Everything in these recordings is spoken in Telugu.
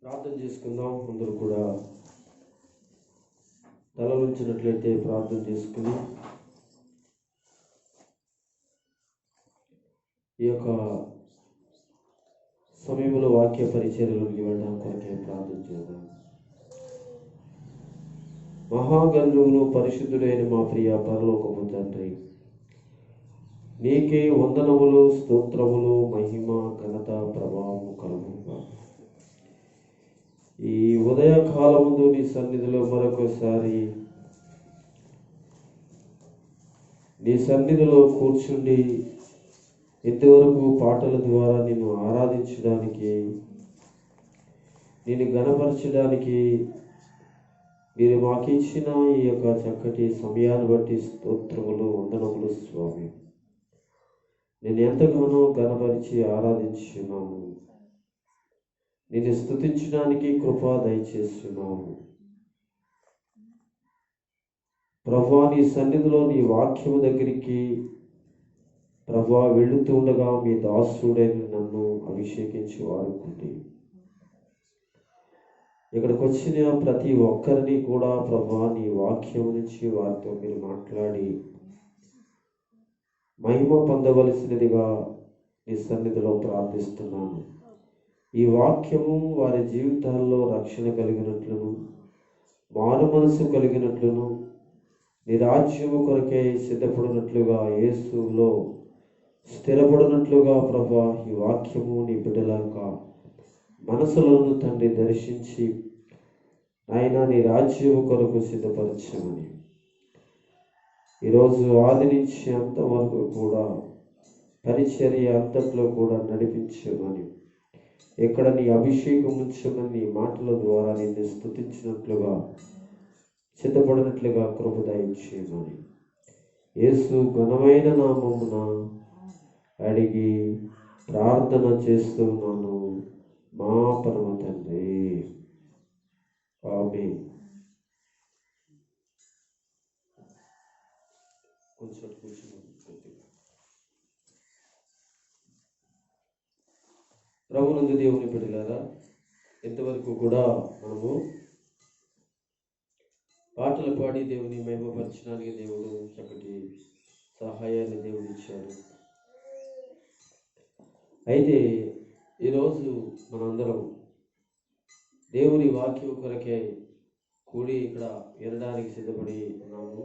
ప్రార్థన చేసుకుందాం. అందరూ కూడా తలలుంచినట్లయితే ప్రార్థన చేసుకుని ఈ యొక్క సమయంలో వాక్య పరిచర్యలోకి వెళ్ళడం కొరకే ప్రార్థన చేద్దాం. మహాగణువును పరిశుద్ధుడైన మా ప్రియ పరలోకపు తండ్రి, నీకే వందనములు, స్తోత్రములు, మహిమ, ఘనత, ప్రభావము కలుగుగా. ఈ ఉదయకాలముందు నీ సన్నిధిలో మరొకసారి నీ సన్నిధిలో కూర్చుండి ఇంతవరకు పాటల ద్వారా నిన్ను ఆరాధించడానికి, నిన్ను గణపరచడానికి మీరు మాకు ఇచ్చిన ఈ యొక్క చక్కటి సమయాన్ని బట్టి స్తోత్రములు, వందనములు స్వామి. నేను ఎంతగానో గణపరిచి ఆరాధించున్నాము. నిన్ను స్తుతించడానికి కృప దయచేస్తున్నాము ప్రభువా. నీ సన్నిధిలో నీ వాక్యము దగ్గరికి ప్రభువా వెళుతూ ఉండగా మీ దాసుడైన నన్ను అభిషేకించి వాడుకుంటే ఇక్కడికి వచ్చిన ప్రతి ఒక్కరిని కూడా ప్రభువా నీ వాక్యం నుంచి వారితో మీరు మాట్లాడి మహిమ పొందవలసినదిగా నీ సన్నిధిలో ప్రార్థిస్తున్నాను. ఈ వాక్యము వారి జీవితాల్లో రక్షణ కలిగినట్లును, మారు మనసు కలిగినట్లును, నీ రాజ్యము కొరకే సిద్ధపడినట్లుగా, యేసులో స్థిరపడినట్లుగా ప్రభా ఈ వాక్యము నీ బిడ్డలాక మనసులను తండ్రి దర్శించి ఆయన నీ రాజ్యము కొరకు సిద్ధపరచమని ఈరోజు ఆది నుంచి అంతవరకు కూడా పరిచర్య అంతట్లో కూడా నడిపించమని, ఎక్కడ నీ అభిషేకం ఉంచమని నీ మాటల ద్వారా నిన్ను స్తుతించినట్లుగా సిద్ధపడినట్లుగా కృప దయచేయమని యేసు ఘనమైన నామమున అడిగి ప్రార్థన చేస్తున్నాను మా పరమ తండ్రి, ఆమేన్. కొంచెం ప్రభునందు దేవుని బిడ్డలారా, ఇంతవరకు కూడా మనము పాటలు పాడి దేవుని మహిమపరచడానికి దేవుడు చక్కటి సహాయాన్ని దేవుడు ఇచ్చాడు. అయితే ఈరోజు మనందరం దేవుని వాక్యం కొరకే కూడి ఇక్కడ వినడానికి సిద్ధపడి ఉన్నాము.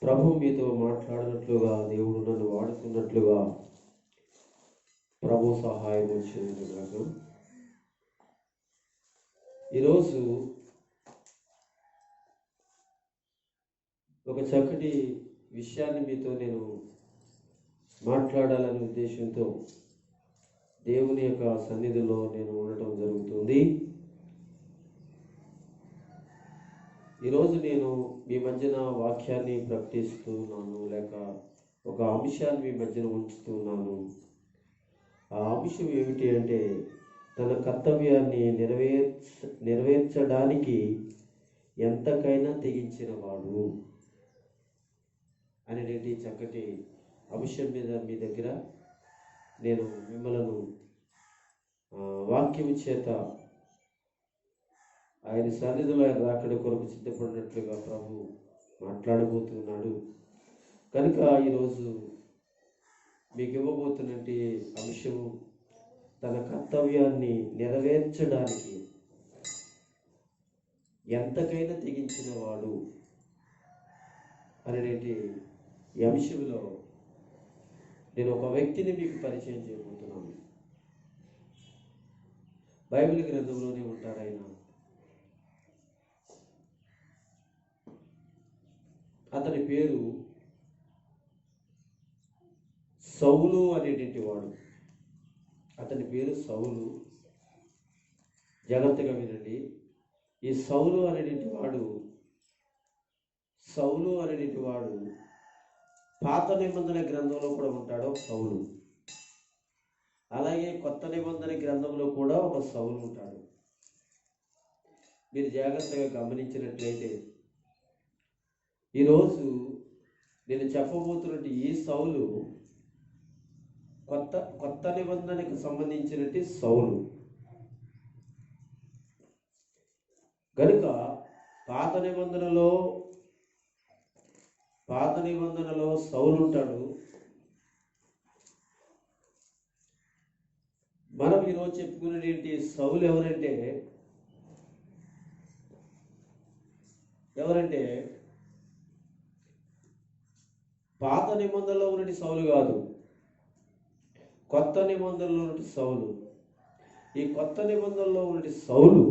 ప్రభు మీతో మాట్లాడినట్లుగా, దేవుడు నన్ను వాడుతున్నట్లుగా ప్రభు సహాయం వచ్చింది నాకు. ఈరోజు ఒక చక్కటి విషయాన్ని మీతో నేను మాట్లాడాలనే ఉద్దేశంతో దేవుని యొక్క సన్నిధిలో నేను ఉండటం జరుగుతుంది. ఈరోజు నేను మీ మధ్యన వాక్యాన్ని ప్రకటిస్తున్నాను, లేక ఒక అంశాన్ని మీ మధ్యన ఉంచుతున్నాను. ఆ అంశం ఏమిటి అంటే, తన కర్తవ్యాన్ని నెరవేర్చడానికి ఎంతకైనా తెగించిన వాడు అనేటి చక్కటి అంశం మీద మీ దగ్గర నేను మిమ్మలను వాక్యం చేత ఆయన సన్నిధిలో ఆయన రాకడ కొరకు సిద్ధపడినట్లుగా ప్రభు మాట్లాడబోతున్నాడు. కనుక ఈరోజు మీకు ఇవ్వబోతున్నటువంటి అంశము తన కర్తవ్యాన్ని నెరవేర్చడానికి ఎంతకైనా తెగించిన వాడు అనేటి ఈ అంశంలో నేను ఒక వ్యక్తిని మీకు పరిచయం చేయబోతున్నాను. బైబిల్ గ్రంథంలోనే ఉంటాడు ఆయన. అతని పేరు సౌలు అనేటువంటి వాడు. అతని పేరు సౌలు. జాగ్రత్తగా వినండి. ఈ సౌలు అనేటువంటి వాడు పాత నిబంధన గ్రంథంలో కూడా ఉంటాడు సౌలు. అలాగే కొత్త నిబంధన గ్రంథంలో కూడా ఒక సౌలు ఉంటాడు. మీరు జాగ్రత్తగా గమనించినట్లయితే ఈరోజు నేను చెప్పబోతున్నట్టు ఈ సౌలు కొత్త నిబంధనకు సంబంధించినట్టు సౌలు. కనుక పాత నిబంధనలో సౌలు ఉంటాడు. మనం ఈరోజు చెప్పుకునేది ఏంటి? సౌలు ఎవరంటే పాత నిబంధనలో ఉన్నటి సౌలు కాదు, కొత్త నిబంధనలో ఉన్నటి సౌలు. ఈ కొత్త నిబంధనలో ఉన్నటి సౌలు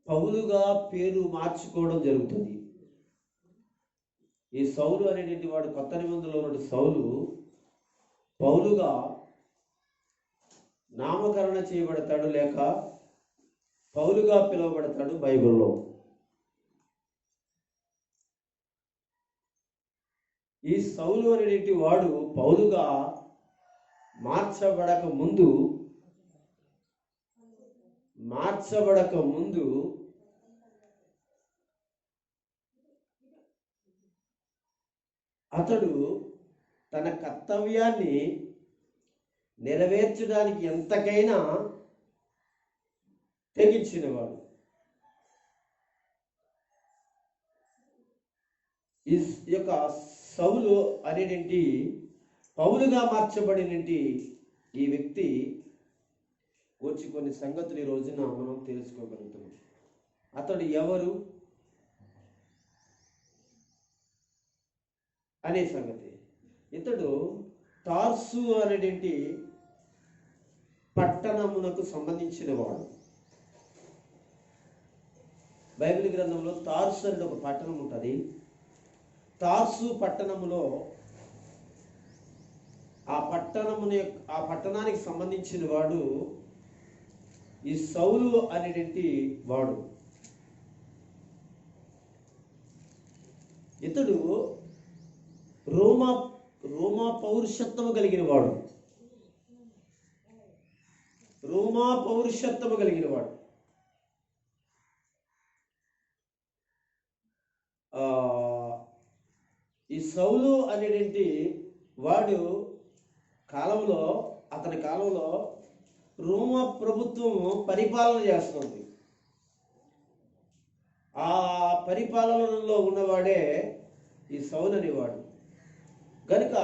పౌలుగా పేరు మార్చుకోవడం జరుగుతుంది. ఈ సౌలు అనేటువంటి వాడు కొత్త నిబంధనలో ఉన్న సౌలు పౌలుగా నామకరణ చేయబడతాడు, లేక పౌలుగా పిలువబడతాడు బైబిల్లో. ఈ సౌలు అనేటువంటి వాడు పౌలుగా మార్చబడక ముందు అతడు తన కర్తవ్యాన్ని నెరవేర్చడానికి ఎంతకైనా తెగించినవాడు. ఈ యొక్క సౌలు అనేటి పౌలుగా మార్చబడినటి ఈ వ్యక్తి వచ్చి కొన్ని సంగతులు ఈ రోజున మనం తెలుసుకోగలుగుతున్నాం. అతడు ఎవరు అనే సంగతి. ఇతడు తార్సు అనేటువంటి పట్టణమునకు సంబంధించిన వాడు. బైబిల్ గ్రంథంలో తార్సు అనేది ఒక పట్టణం ఉంటుంది. తార్సు పట్టణములో ఆ పట్టణానికి సంబంధించిన వాడు ఈ సౌలు అనేటువంటి వాడు. ఇతడు రోమా పౌరుషత్వము కలిగిన వాడు. ఈ సౌలు అనేటువంటి వాడు అతని కాలంలో రోమా ప్రభుత్వం పరిపాలన చేస్తుంది. ఆ పరిపాలనలో ఉన్నవాడే ఈ సౌలు అనేవాడు. కనుక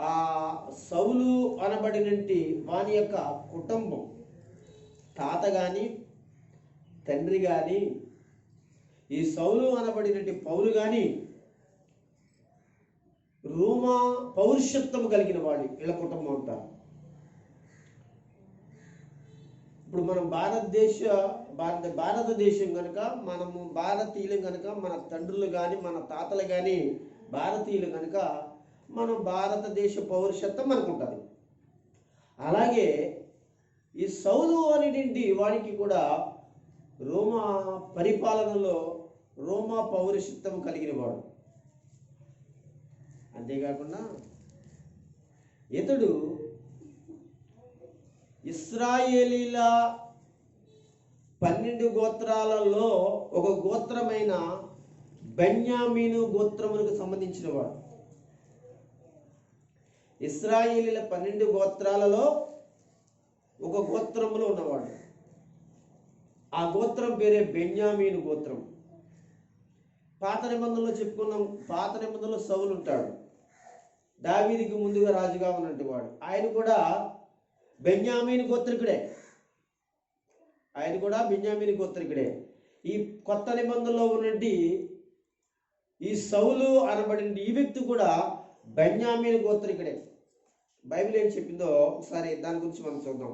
ఆ సౌలు అనబడినట్టి వాని యొక్క కుటుంబం, తాత కానీ తండ్రి కానీ, ఈ సౌలు అనబడినట్టి పౌలు కానీ రోమా పౌరుషత్వం కలిగిన వాడు. వీళ్ళ కుటుంబం అంతా. ఇప్పుడు మనం భారతదేశం కనుక, మనము భారతీయులు కనుక, మన తండ్రులు కానీ మన తాతలు కానీ భారతీయులు కనుక మనం భారతదేశ పౌరుషత్వం మనకు ఉంటుంది. అలాగే ఈ సౌలు అనేటువంటి వాడికి కూడా రోమా పరిపాలనలో రోమా పౌరుషత్వం కలిగిన వాడు. అంతేకాకుండా ఇతడు ఇశ్రాయేలీల 12 గోత్రాలలో ఒక గోత్రమైన బెన్యామీను గోత్రమునకు సంబంధించిన వాడు. ఇశ్రాయేలీల 12 గోత్రాలలో ఒక గోత్రములో ఉన్నవాడు. ఆ గోత్రం పేరే బెన్యామీను గోత్రం. పాత నిబంధనలో చెప్పుకున్నాం. పాత నిబంధనలో సౌలు ఉంటాడు, దావీదుకి ముందుగా రాజుగా ఉన్నట్టు వాడు. ఆయన కూడా బెన్యామీను గోత్రికుడే. ఈ కొత్త నిబంధనలో ఉన్నటి ఈ సౌలు అనబడిన ఈ వ్యక్తి కూడా బెన్యామీను గోత్రికుడే. బైబిల్ ఏం చెప్పిందో ఒకసారి దాని గురించి మనం చూద్దాం.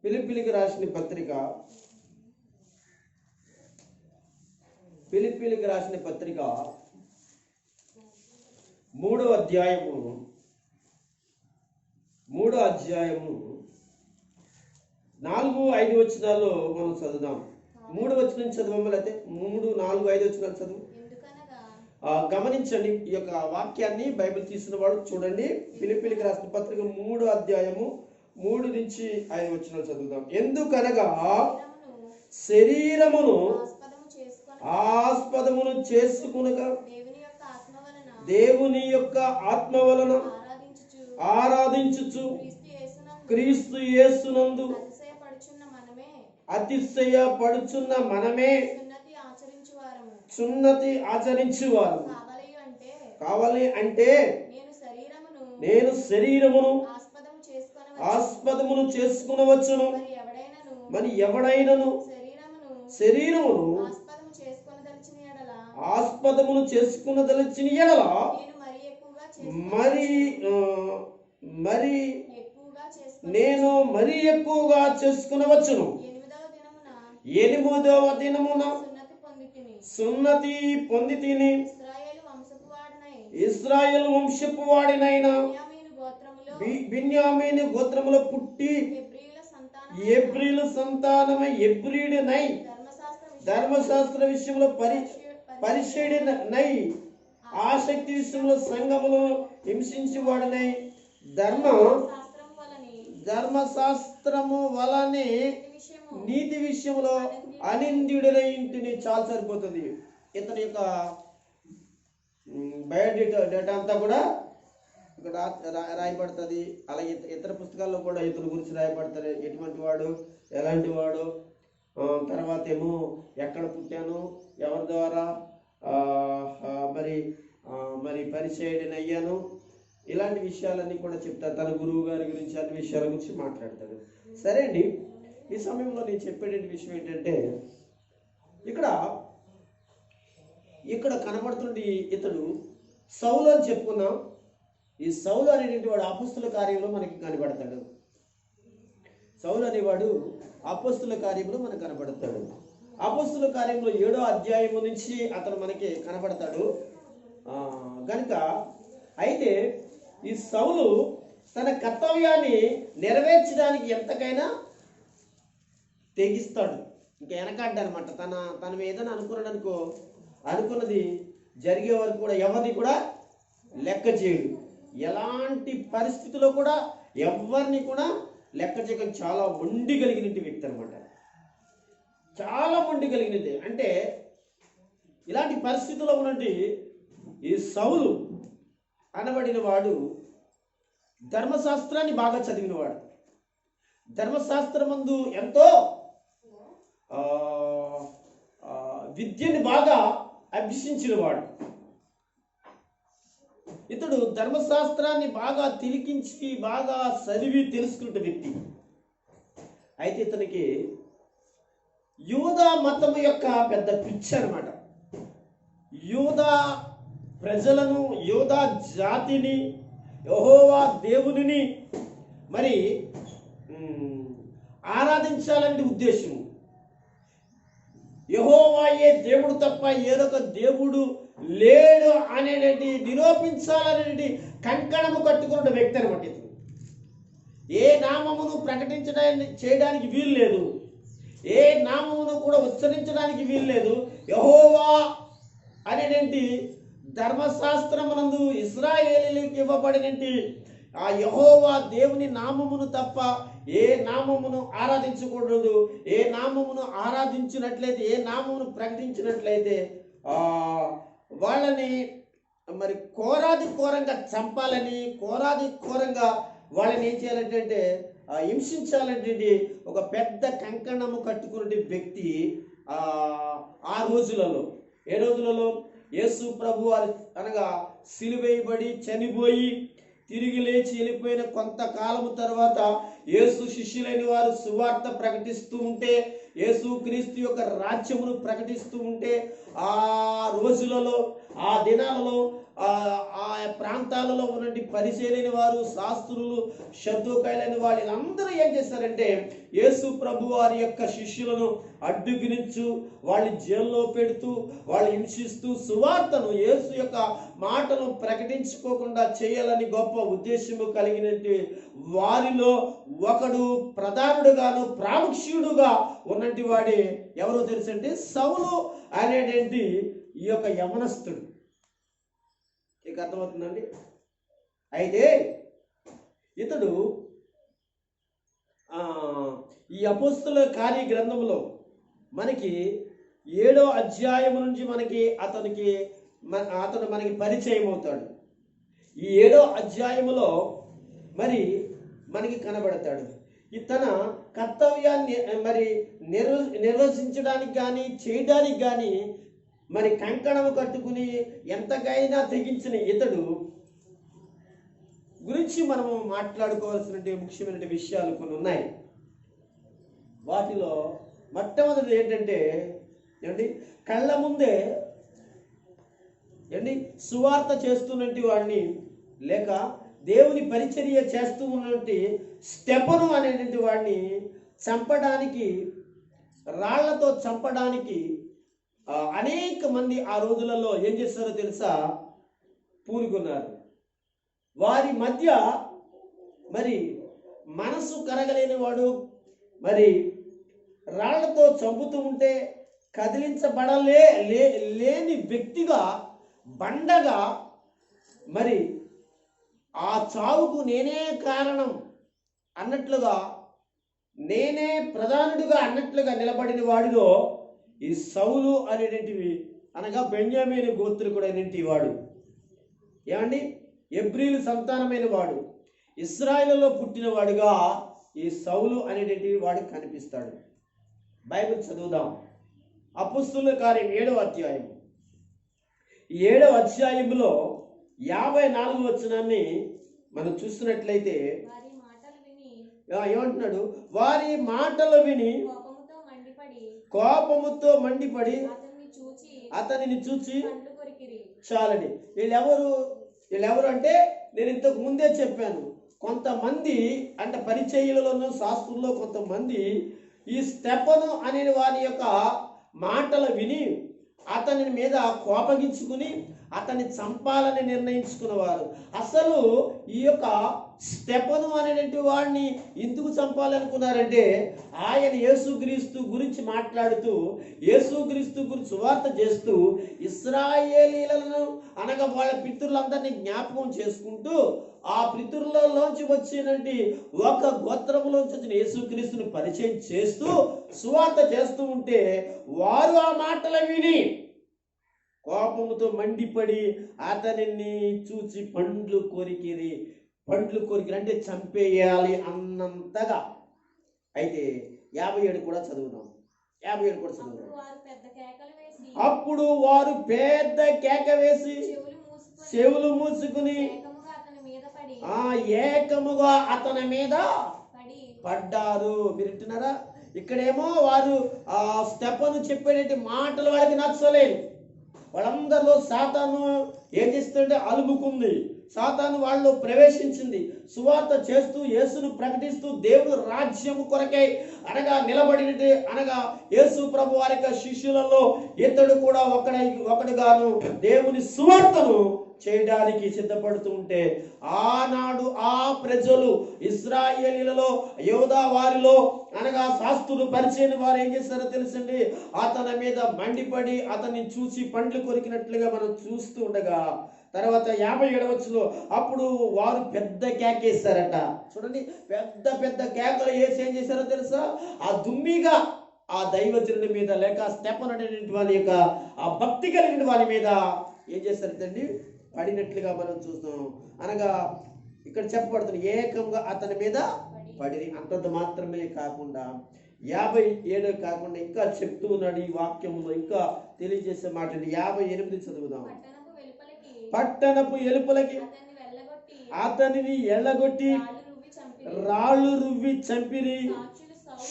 ఫిలిప్పీలకు రాసిన పత్రిక 3వ అధ్యాయము 4-5 వచనాల్లో మనం చదువుదాం. 3వ వచనం చదవమని అయితే 3, 4, 5 వచనాలు చదువు. గమనించండి ఈ యొక్క వాక్యాన్ని. బైబిల్ తీసిన వాడు చూడండి. ఫిలిప్పీలకు రాసిన పత్రిక 3వ అధ్యాయము 3-5 వచనాలు చదువుదాం. ఎందుకనగా శరీరమును ఆస్పదమును చేసుకునక దేవుని యొక్క ఆత్మ వలన ఆరాధించుచు క్రీస్తు యేసునందు అతిశయపడుచున్న మనమే సున్నతి ఆచరించువారు కావాలి అంటే నేను శరీరమును ఆస్పదమును చేసుకునవచ్చును. మరి ఎవడైనను శరీరమును ఆస్పదమును చేసుకునదలచిన ఎడల మరి నేను మరీ ఎక్కువగా చేసుకునవచ్చును. 8వ దినమున సున్నతి పొంది తిని ఇశ్రాయేలు వంశపు వాడినైన బిన్యామీను గోత్రములో పుట్టి ఎబ్రీలు సంతానమై ఎబ్రీడునై ధర్మశాస్త్ర విషయంలో పరిశీడినై ఆసక్తి విషయంలో సంఘమును హింసించి వాడినై ధర్మశాస్త్రము వలనే నీతి విషయంలో అనింద్యుడైన ఇంటిని చాలా సరిపోతుంది. ఇతని యొక్క బయోడేటా అంతా కూడా ఇక్కడ రాయబడుతుంది. అలాగే ఇతర పుస్తకాల్లో కూడా ఇతని గురించి రాయబడతారు. ఎటువంటి వాడు, ఎలాంటి వాడు, తర్వాత ఏమో ఎక్కడ పుట్టాను, ఎవరి ద్వారా మరి పరిచయం అయ్యాను, ఇలాంటి విషయాలన్నీ కూడా చెప్తారు. తన గురువు గారి గురించి అన్ని విషయాల గురించి మాట్లాడతాడు. సరే అండి, ఈ సమయంలో నేను చెప్పే విషయం ఏంటంటే ఇక్కడ కనబడుతుంది ఇతడు సౌలు అని చెప్పుకున్నాం. ఈ సౌలు అనేటువంటి వాడు అపోస్తుల కార్యంలో మనకి కనబడతాడు. సౌలు అనేవాడు అపోస్తుల కార్యంలో మనకు కనబడతాడు. అపోస్తుల కార్యంలో 7వ అధ్యాయం నుంచి అతను మనకి కనబడతాడు గనుక అయితే ఈ సౌలు తన కర్తవ్యాన్ని నెరవేర్చడానికి ఎంతకైనా తెగిస్తాడు. ఇంకా వెనకాడ్డనమాట. తన ఏదైనా అనుకున్నాడనుకో, అనుకున్నది జరిగే వరకు కూడా ఎవరిని కూడా లెక్క చేయడు. ఎలాంటి పరిస్థితుల్లో కూడా ఎవరిని కూడా లెక్క చేయడం చాలా మొండి కలిగిన వ్యక్తి అనమాట. చాలా మొండి కలిగినది. అంటే ఇలాంటి పరిస్థితుల్లో ఉన్నట్టు ఈ సౌలు అనబడిన వాడు ధర్మశాస్త్రాన్ని బాగా చదివినవాడు. ధర్మశాస్త్రమందు ఎంతో విద్యని బాగా అభ్యసించినవాడు. ఇతడు ధర్మశాస్త్రాన్ని బాగా తిలికించి బాగా చదివి తెలుసుకున్న వ్యక్తి. అయితే ఇతనికి యూదా మతం యొక్క పెద్ద పిచ్చి అనమాట. యూదా ప్రజలను, యూదా జాతిని, యెహోవా దేవునిని మరి ఆరాధించాలనే ఉద్దేశం. యెహోవాయే దేవుడు తప్ప ఏదొక దేవుడు లేడు అనేటి నిరూపించాలనేటి కంకణము కట్టుకున్న వ్యక్తి అనమాట. ఇతను ఏ నామమును చేయడానికి వీలు లేదు, ఏ నామమును కూడా ఉచ్చరించడానికి వీలు లేదు. యెహోవా అనేటి ధర్మశాస్త్రమునందు ఇశ్రాయేలీయులకు ఇవ్వబడినటి ఆ యెహోవా దేవుని నామమును తప్ప ఏ నామమును ఆరాధించకూడదు. ఏ నామమును ఆరాధించినట్లయితే, ఏ నామమును ప్రకటించినట్లయితే వాళ్ళని మరి కోరాది ఘోరంగా చంపాలని, కోరాది ఘోరంగా వాళ్ళని ఏం చేయాలంటే హింసించాలంటే ఒక పెద్ద కంకణము కట్టుకునే వ్యక్తి ఆ రోజులలో. ఏ రోజులలో? యేసు ప్రభు అనగా సిలువేయబడి చనిపోయి తిరిగి లేచి వెళ్ళిపోయిన కొంతకాలము తర్వాత యేసు శిష్యులైన వారు సువార్త ప్రకటిస్తూ ఉంటే, యేసు క్రీస్తు యొక్క రాజ్యమును ప్రకటిస్తూ ఉంటే, ఆ రోజులలో, ఆ దినాలలో ఆ ప్రాంతాలలో ఉన్నటువంటి పరిచయలైన వారు, శాస్త్రులు, శద్దుకాయలైన వాళ్ళందరూ ఏం చేశారంటే యేసు ప్రభు వారి యొక్క శిష్యులను అడ్డుగినించు, వాళ్ళు జైల్లో పెడుతూ, వాళ్ళు హింసిస్తూ సువార్తను, యేసు యొక్క మాటను ప్రకటించుకోకుండా చేయాలని గొప్ప ఉద్దేశము కలిగినట్టు వారిలో ఒకడు ప్రధానుడుగాను ప్రాముఖ్యుడుగా ఉన్నట్టు వాడి ఎవరో తెలుసంటే సౌలు అనేటువంటి ఈ యొక్క యవనస్తుడు. ఇక అర్థమవుతుందండి. అయితే ఇతడు ఈ అపోస్తుల కార్య గ్రంథంలో మనకి 7వ అధ్యాయం నుంచి మనకి అతనికి అతడు మనకి పరిచయం అవుతాడు. ఈ 7వ అధ్యాయములో మరి మనకి కనబడతాడు. తన కర్తవ్యాన్ని మరి నిర్వహించడానికి కానీ చేయడానికి కానీ మరి కంకణం కట్టుకుని ఎంతకైనా తెగించిన ఇతడు గురించి మనము మాట్లాడుకోవాల్సిన ముఖ్యమైన విషయాలు కొన్ని ఉన్నాయి. వాటిలో మొట్టమొదటి ఏంటంటే కళ్ళ ముందే సువార్త చేస్తున్నట్టు వాడిని, లేక దేవుని పరిచర్య చేస్తూ ఉన్నటువంటి స్టెఫను అనేటువంటి వాడిని చంపడానికి, రాళ్లతో చంపడానికి అనేక మంది ఆ రోజులలో ఏం చేస్తారో తెలుసా, పూనుకున్నారు. వారి మధ్య మరి మనసు కరగలేని వాడు మరి రాళ్లతో చంపుతూ ఉంటే లేని వ్యక్తిగా, బండగా, మరి ఆ చావుకు నేనే కారణం అన్నట్లుగా, నేనే ప్రధానుడిగా అన్నట్లుగా నిలబడిన వాడిలో ఈ సౌలు అనేటువంటివి, అనగా బెన్యామీను గోత్రికుడైనటువంటి వాడు, ఎబ్రీలు సంతానమైన వాడు, ఇశ్రాయేలులో పుట్టిన వాడుగా ఈ సౌలు అనేటువంటి వాడు కనిపిస్తాడు. బైబిల్ చదువుదాం. అపోస్తలుల కార్యం 7వ అధ్యాయం. ఈ 7వ అధ్యాయంలో 54వ వచనాన్ని మనం చూస్తున్నట్లయితే ఏమంటున్నాడు, వారి మాటలు విని కోపముతో మండిపడి అతనిని చూచి చాలని. వీళ్ళెవరు అంటే నేను ఇంతకు ముందే చెప్పాను, కొంతమంది అంటే పరిచయులలోనూ శాస్త్రుల్లో కొంతమంది ఈ స్టెఫను అనే వారి యొక్క మాటలు విని అతని మీద కోపగించుకుని అతన్ని చంపాలని నిర్ణయించుకున్నవారు. అసలు ఈ యొక్క స్టెఫను అనేటువంటి వాడిని ఎందుకు చంపాలనుకున్నారంటే, ఆయన యేసుక్రీస్తు గురించి మాట్లాడుతూ, యేసుక్రీస్తు గురించి సువార్త చేస్తూ, ఇశ్రాయేలీలను అనగా వాళ్ళ పితరులందరినీ జ్ఞాపకం చేసుకుంటూ, ఆ పితరులలోంచి వచ్చినటువంటి ఒక గోత్రములోంచి వచ్చిన యేసుక్రీస్తుని పరిచయం చేస్తూ సువార్త చేస్తూ ఉంటే, వారు ఆ మాటలు విని కోపముతో మండిపడి అతనిని చూచి పండ్లు కొరికిరి అంటే చంపేయాలి అన్నంతగా. అయితే 57 కూడా చదువుదాం. 57 కూడా చదువుదాం. అప్పుడు వారు పెద్ద కేక వేసి చెవులు మూసుకుని ఏకముగా అతని మీద పడ్డారు. మీరు వింటున్నారా? ఇక్కడేమో వారు స్టెఫను చెప్పేటి మాటలు వాళ్ళకి నచ్చలేదు. వాళ్ళందరిలో సాతాను ఏం చేస్తుంటే అలుముకుంది. సాతాను వాళ్ళు ప్రవేశించింది. సువార్త చేస్తూ యేసును ప్రకటిస్తూ దేవుడు రాజ్యము కొరకై అనగా నిలబడినట్టు, అనగా యేసు ప్రభు వారి శిష్యులలో ఇతడు కూడా ఒకడుగాను దేవుని సువార్తను చేయడానికి సిద్ధపడుతూ ఉంటే, ఆనాడు ఆ ప్రజలు ఇశ్రాయేలీలలో యోధా వారిలో అనగా శాస్త్రులు పరిచయం వారు ఏం చేస్తారో తెలుసండి, అతని మీద మండిపడి అతన్ని చూసి పండ్లు కొరికినట్లుగా మనం చూస్తూ ఉండగా, తర్వాత 57వ వచనంలో అప్పుడు వారు పెద్ద కేకేస్తారట. చూడండి, పెద్ద పెద్ద కేకలు వేసి ఏం చేశారో తెలుసా, ఆ దుమ్మిగా ఆ దైవజనుడి మీద, లేక స్టెఫను అనేటువంటి వారి యొక్క ఆ భక్తి కలిగిన వారి మీద ఏం చేస్తారండి, పడినట్లుగా మనం చూస్తాం. అనగా ఇక్కడ చెప్పబడుతుంది, ఏకంగా అతని మీద పడి. అంతంత మాత్రమే కాకుండా 57 కాకుండా ఇంకా చెప్తూ ఉన్నాడు ఈ వాక్యంలో, ఇంకా తెలియజేసే మాట. 58 చదువుదాం. పట్టణపు ఎలుపలకి అతనిని ఎల్లగొట్టి రాళ్ళు రువ్వి చంపిరి.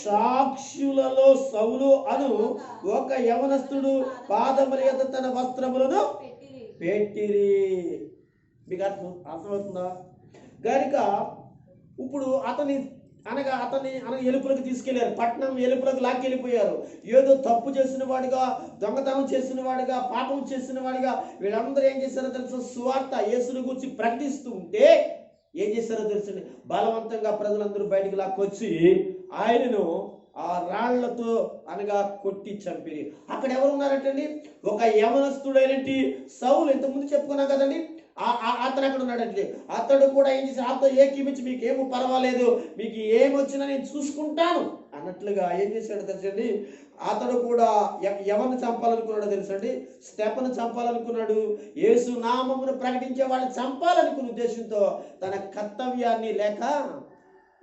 సాక్షులలో సౌలు అను ఒక యవనస్తుడు పాదముల యొద్ద తన వస్త్రములను పెట్టిరి. మీకు అర్థమవుతుందా? కనుక ఇప్పుడు అతని ఎలుపులకు తీసుకెళ్లారు, పట్టణం ఎలుపులకు లాక్కెళ్ళిపోయారు. ఏదో తప్పు చేసిన వాడిగా, దొంగతనం చేసిన వాడిగా, పాపం చేసిన వాడిగా వీళ్ళందరూ ఏం చేశారో తెలుసు, సువార్త యేసుని గురించి ప్రకటిస్తూ ఉంటే ఏం చేశారో తెలుసండి, బలవంతంగా ప్రజలందరూ బయటకు లాక్కొచ్చి ఆయనను ఆ రాళ్లతో అనగా కొట్టి చంపిరి. అక్కడ ఎవరు ఉన్నారంటండి? ఒక యవనస్తుడైనటి సౌలు, ఇంతకుముందు చెప్పుకున్నాం కదండి, అతను అక్కడ ఉన్నాడండి. అతడు కూడా ఏం చేసి ఆతో ఏకీపించి మీకేమో పర్వాలేదు, మీకు ఏమొచ్చినా నేను చూసుకుంటాను అన్నట్లుగా ఏం చేశాడు తెలుసండి? అతడు కూడా ఎవరిని చంపాలనుకున్నాడో తెలుసండి? స్టెఫను చంపాలనుకున్నాడు. యేసు నామమును ప్రకటించే వాళ్ళని చంపాలనుకున్న ఉద్దేశంతో తన కర్తవ్యాన్ని లేక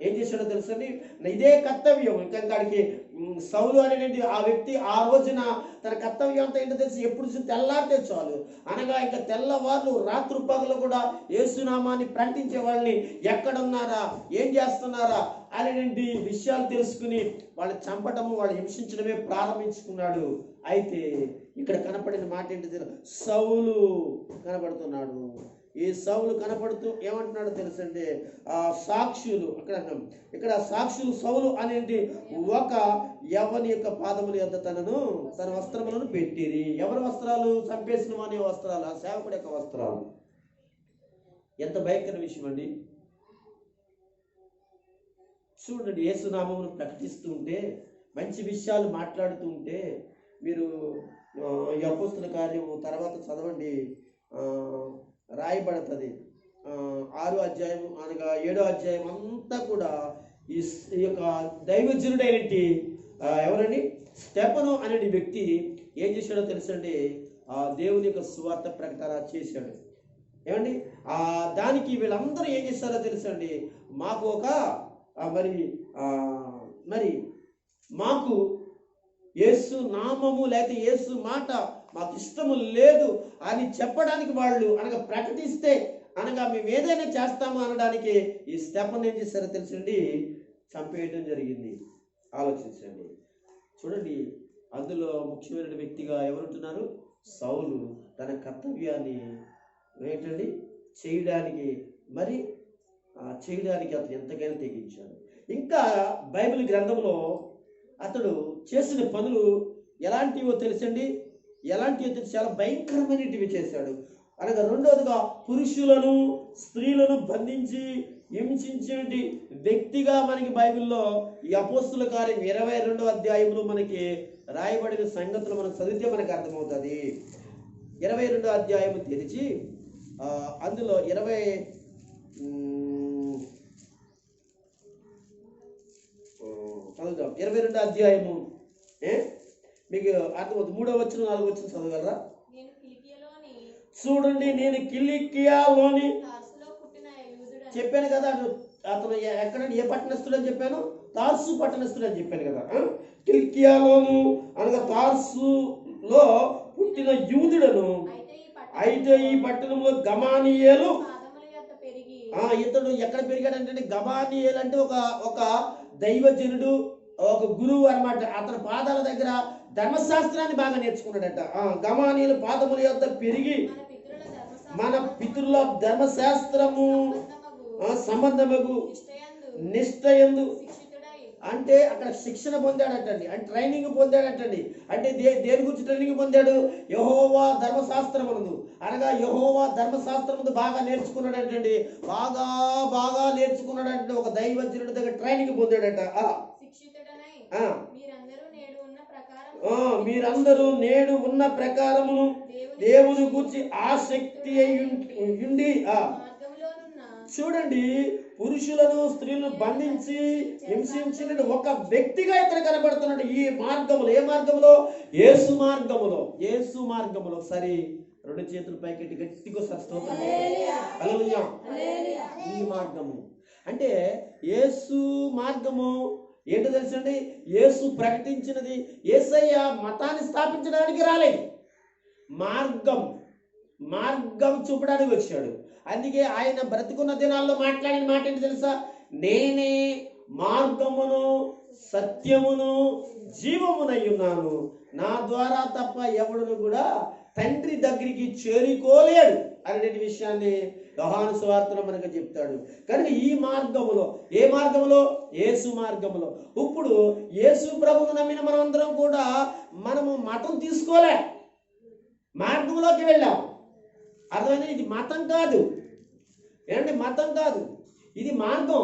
ఏం చేశాడో తెలుసండి? ఇదే కర్తవ్యం. ఇంకాడికి సౌలు అనేటువంటి ఆ వ్యక్తి ఆ రోజున తన కర్తవ్యం అంతా ఏంటో తెలిసి ఎప్పుడు తెల్లారితే చాలు అనగా ఇంకా తెల్లవాళ్ళు రాత్రి పగలు కూడా యేసునామాన్ని ప్రకటించే వాళ్ళని ఎక్కడున్నారా, ఏం చేస్తున్నారా అనేటువంటి విషయాలు తెలుసుకుని వాళ్ళు చంపటము, వాళ్ళు హింసించడమే ప్రారంభించుకున్నాడు. అయితే ఇక్కడ కనపడిన మాట ఏంటో సౌలు కనపడుతున్నాడు. ఈ సౌలు కనపడుతూ ఏమంటున్నాడో తెలుసండి? సాక్షులు, ఇక్కడ సాక్షులు సౌలు అనేది ఒక యవని యొక్క పాదముల యొద్ద తన వస్త్రములను పెట్టిరి. ఎవరి వస్త్రాలు? చంపేసిన వాని వస్త్రాలు, ఆ సేవకుడి యొక్క వస్త్రాలు. ఎంత భయంకర విషయం అండి! చూడండి, యేసునామమును ప్రకటిస్తూ ఉంటే, మంచి విషయాలు మాట్లాడుతూ ఉంటే, మీరు ఈ అపోస్తల కార్యము తర్వాత చదవండి, రాయబడుతుంది. 6వ అధ్యాయం అనగా 7వ అధ్యాయం అంతా కూడా ఈ యొక్క దైవజనుడైనటి ఎవరండి? స్టెఫను అనే వ్యక్తి ఏం చేశాడో తెలుసండి? దేవుని యొక్క సువార్త ప్రకటన చేశాడు. ఏమండి? దానికి వీళ్ళందరూ ఏం చేశారో తెలుసండి? మాకు ఒక మరి మాకు యేసు నామము లేకపోతే యేసు మాట మాకు ఇష్టము లేదు అని చెప్పడానికి వాళ్ళు అనగా ప్రకటిస్తే అనగా మేము ఏదైనా చేస్తాము అనడానికి ఈ స్టెఫన్ ఏం చేశారో తెలుసండి? చంపేయడం జరిగింది. ఆలోచించండి, చూడండి. అందులో ముఖ్యమైన వ్యక్తిగా ఎవరుంటున్నారు? సౌలు తన కర్తవ్యాన్ని ఏంటండి చేయడానికి అతను ఎంతకైనా తెగించాడు. ఇంకా బైబిల్ గ్రంథంలో అతడు చేసిన పనులు ఎలాంటివో తెలుసండి? ఎలాంటివో తెలిసి చాలా భయంకరమైనటివి చేశాడు. అనగా రెండవదిగా పురుషులను స్త్రీలను బంధించి హింసించేటి వ్యక్తిగా మనకి బైబిల్లో ఈ అపోస్తుల కార్యం 22వ అధ్యాయంలో మనకి రాయబడిన సంగతులు మనం చదివితే మనకు అర్థమవుతుంది. 22వ అధ్యాయం తెరిచి అందులో 22వ అధ్యాయము మీకు అర్థమవుతుంది. 3వ వచనం 4వ వచనం చదవగలరా? చూడండి, నేను కిలికియాలోని చెప్పాను కదా, అతను ఎక్కడ ఏ పట్టణస్థుడు అని చెప్పాను? తార్సు పట్టణస్థుడు అని చెప్పాను కదా. కిలికియాలోను అనగా తార్సులో పుట్టిన యూదుడను. అయితే ఈ పట్టణంలో గమానియేలు, ఇతడు ఎక్కడ పెరిగాడంటే గమానియేలు అంటే ఒక దైవజనుడు, ఒక గురువు అన్నమాట. అతని పాదాల దగ్గర ధర్మశాస్త్రాన్ని బాగా నేర్చుకున్నాడట. గమానియేలు పాదముల యొద్ద పెరిగి మన పితరుల ధర్మశాస్త్రము సంబంధముకు నిష్ఠయందు అంటే అక్కడ శిక్షణ పొందాడటండి, అంటే ట్రైనింగ్ పొందాడటండి. అంటే దేని గురించి ట్రైనింగ్ పొందాడు? యెహోవా ధర్మశాస్త్రమునందు అనగా యెహోవా ధర్మశాస్త్రమునందు బాగా నేర్చుకున్నాడటండి. బాగా నేర్చుకున్నాడంటే ఒక దైవజనుడి దగ్గర ట్రైనింగ్ పొందాడట. మీరందరూ నేడు ఉన్న ప్రకారమును దేవుని గురించి ఆసక్తి అయ్యుండి చూడండి, పురుషులను స్త్రీలను బంధించి హింసించిన ఒక వ్యక్తిగా ఇతను కనబడుతున్నాడు. ఈ మార్గములో, ఏ మార్గంలో? యేసు మార్గములో. యేసు మార్గములో. సరే, 2 చేతులు పైకెట్టి గట్టిగా స్తోత్రం. హల్లెలూయా. ఈ మార్గము అంటే యేసు మార్గము ఏంటో తెలుసండి? యేసు ప్రకటించినది. యేసయ్య మతాన్ని స్థాపించడానికి రాలేదు, మార్గం చూపడానికి వచ్చాడు. అందుకే ఆయన బ్రతికున్న దినాల్లో మాట్లాడిన మాట ఏంటి తెలుసా? నేనే మార్గమును సత్యమును జీవమునై ఉన్నాను, నా ద్వారా తప్ప ఎవడును కూడా తండ్రి దగ్గరికి చేరుకోలేడు అనే విషయాన్ని యోహాను సువార్తలో మనకు చెప్తాడు. కనుక ఈ మార్గములో, ఏ మార్గములో? యేసు మార్గములో. ఇప్పుడు యేసు ప్రభువును నమ్మిన మనమందరం కూడా మనము మతం తీసుకోలే, మార్గంలోకి వెళ్ళాం. అర్థమైంది? ఇది మతం కాదు, ఏంటంటే మతం కాదు, ఇది మార్గం.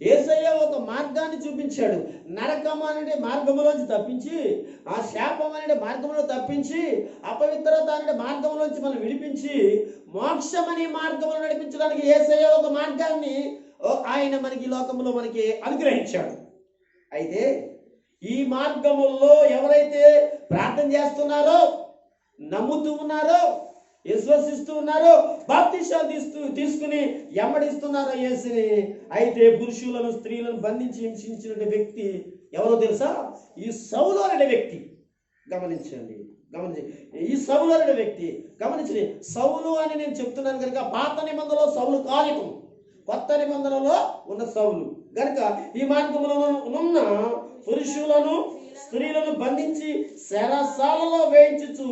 యేసయ్య ఒక మార్గాన్ని చూపించాడు. నరకం అనే మార్గంలోంచి తప్పించి, ఆ శాపం అనే మార్గంలో తప్పించి, అపవిత్రత అనే మార్గంలోంచి మనం విడిపించి, మోక్షం అనే మార్గంలో నడిపించడానికి యేసయ్య ఒక మార్గాన్ని ఆయన మనకి లోకంలో మనకి అనుగ్రహించాడు. అయితే ఈ మార్గముల్లో ఎవరైతే ప్రార్థన చేస్తున్నారో, నమ్ముతూ ఉన్నారో, విశ్వసిస్తూ ఉన్నారో, బాప్తిసాలు తీసుకుని ఎమ్మడిస్తున్నారో యేసుని, అయితే పురుషులను స్త్రీలను బంధించి హింసించిన వ్యక్తి ఎవరో తెలుసా? ఈ సౌలు అనే వ్యక్తి. గమనించండి. ఈ సౌలు అనే వ్యక్తి గమనించండి. సౌలు అని నేను చెప్తున్నాను కనుక పాత నిబంధనలో సౌలు కాలికం, కొత్త నిబంధనలో ఉన్న సౌలు కనుక ఈ మార్గంలో ఉన్న పురుషులను స్త్రీలను బంధించి శరసాలలో వేయించు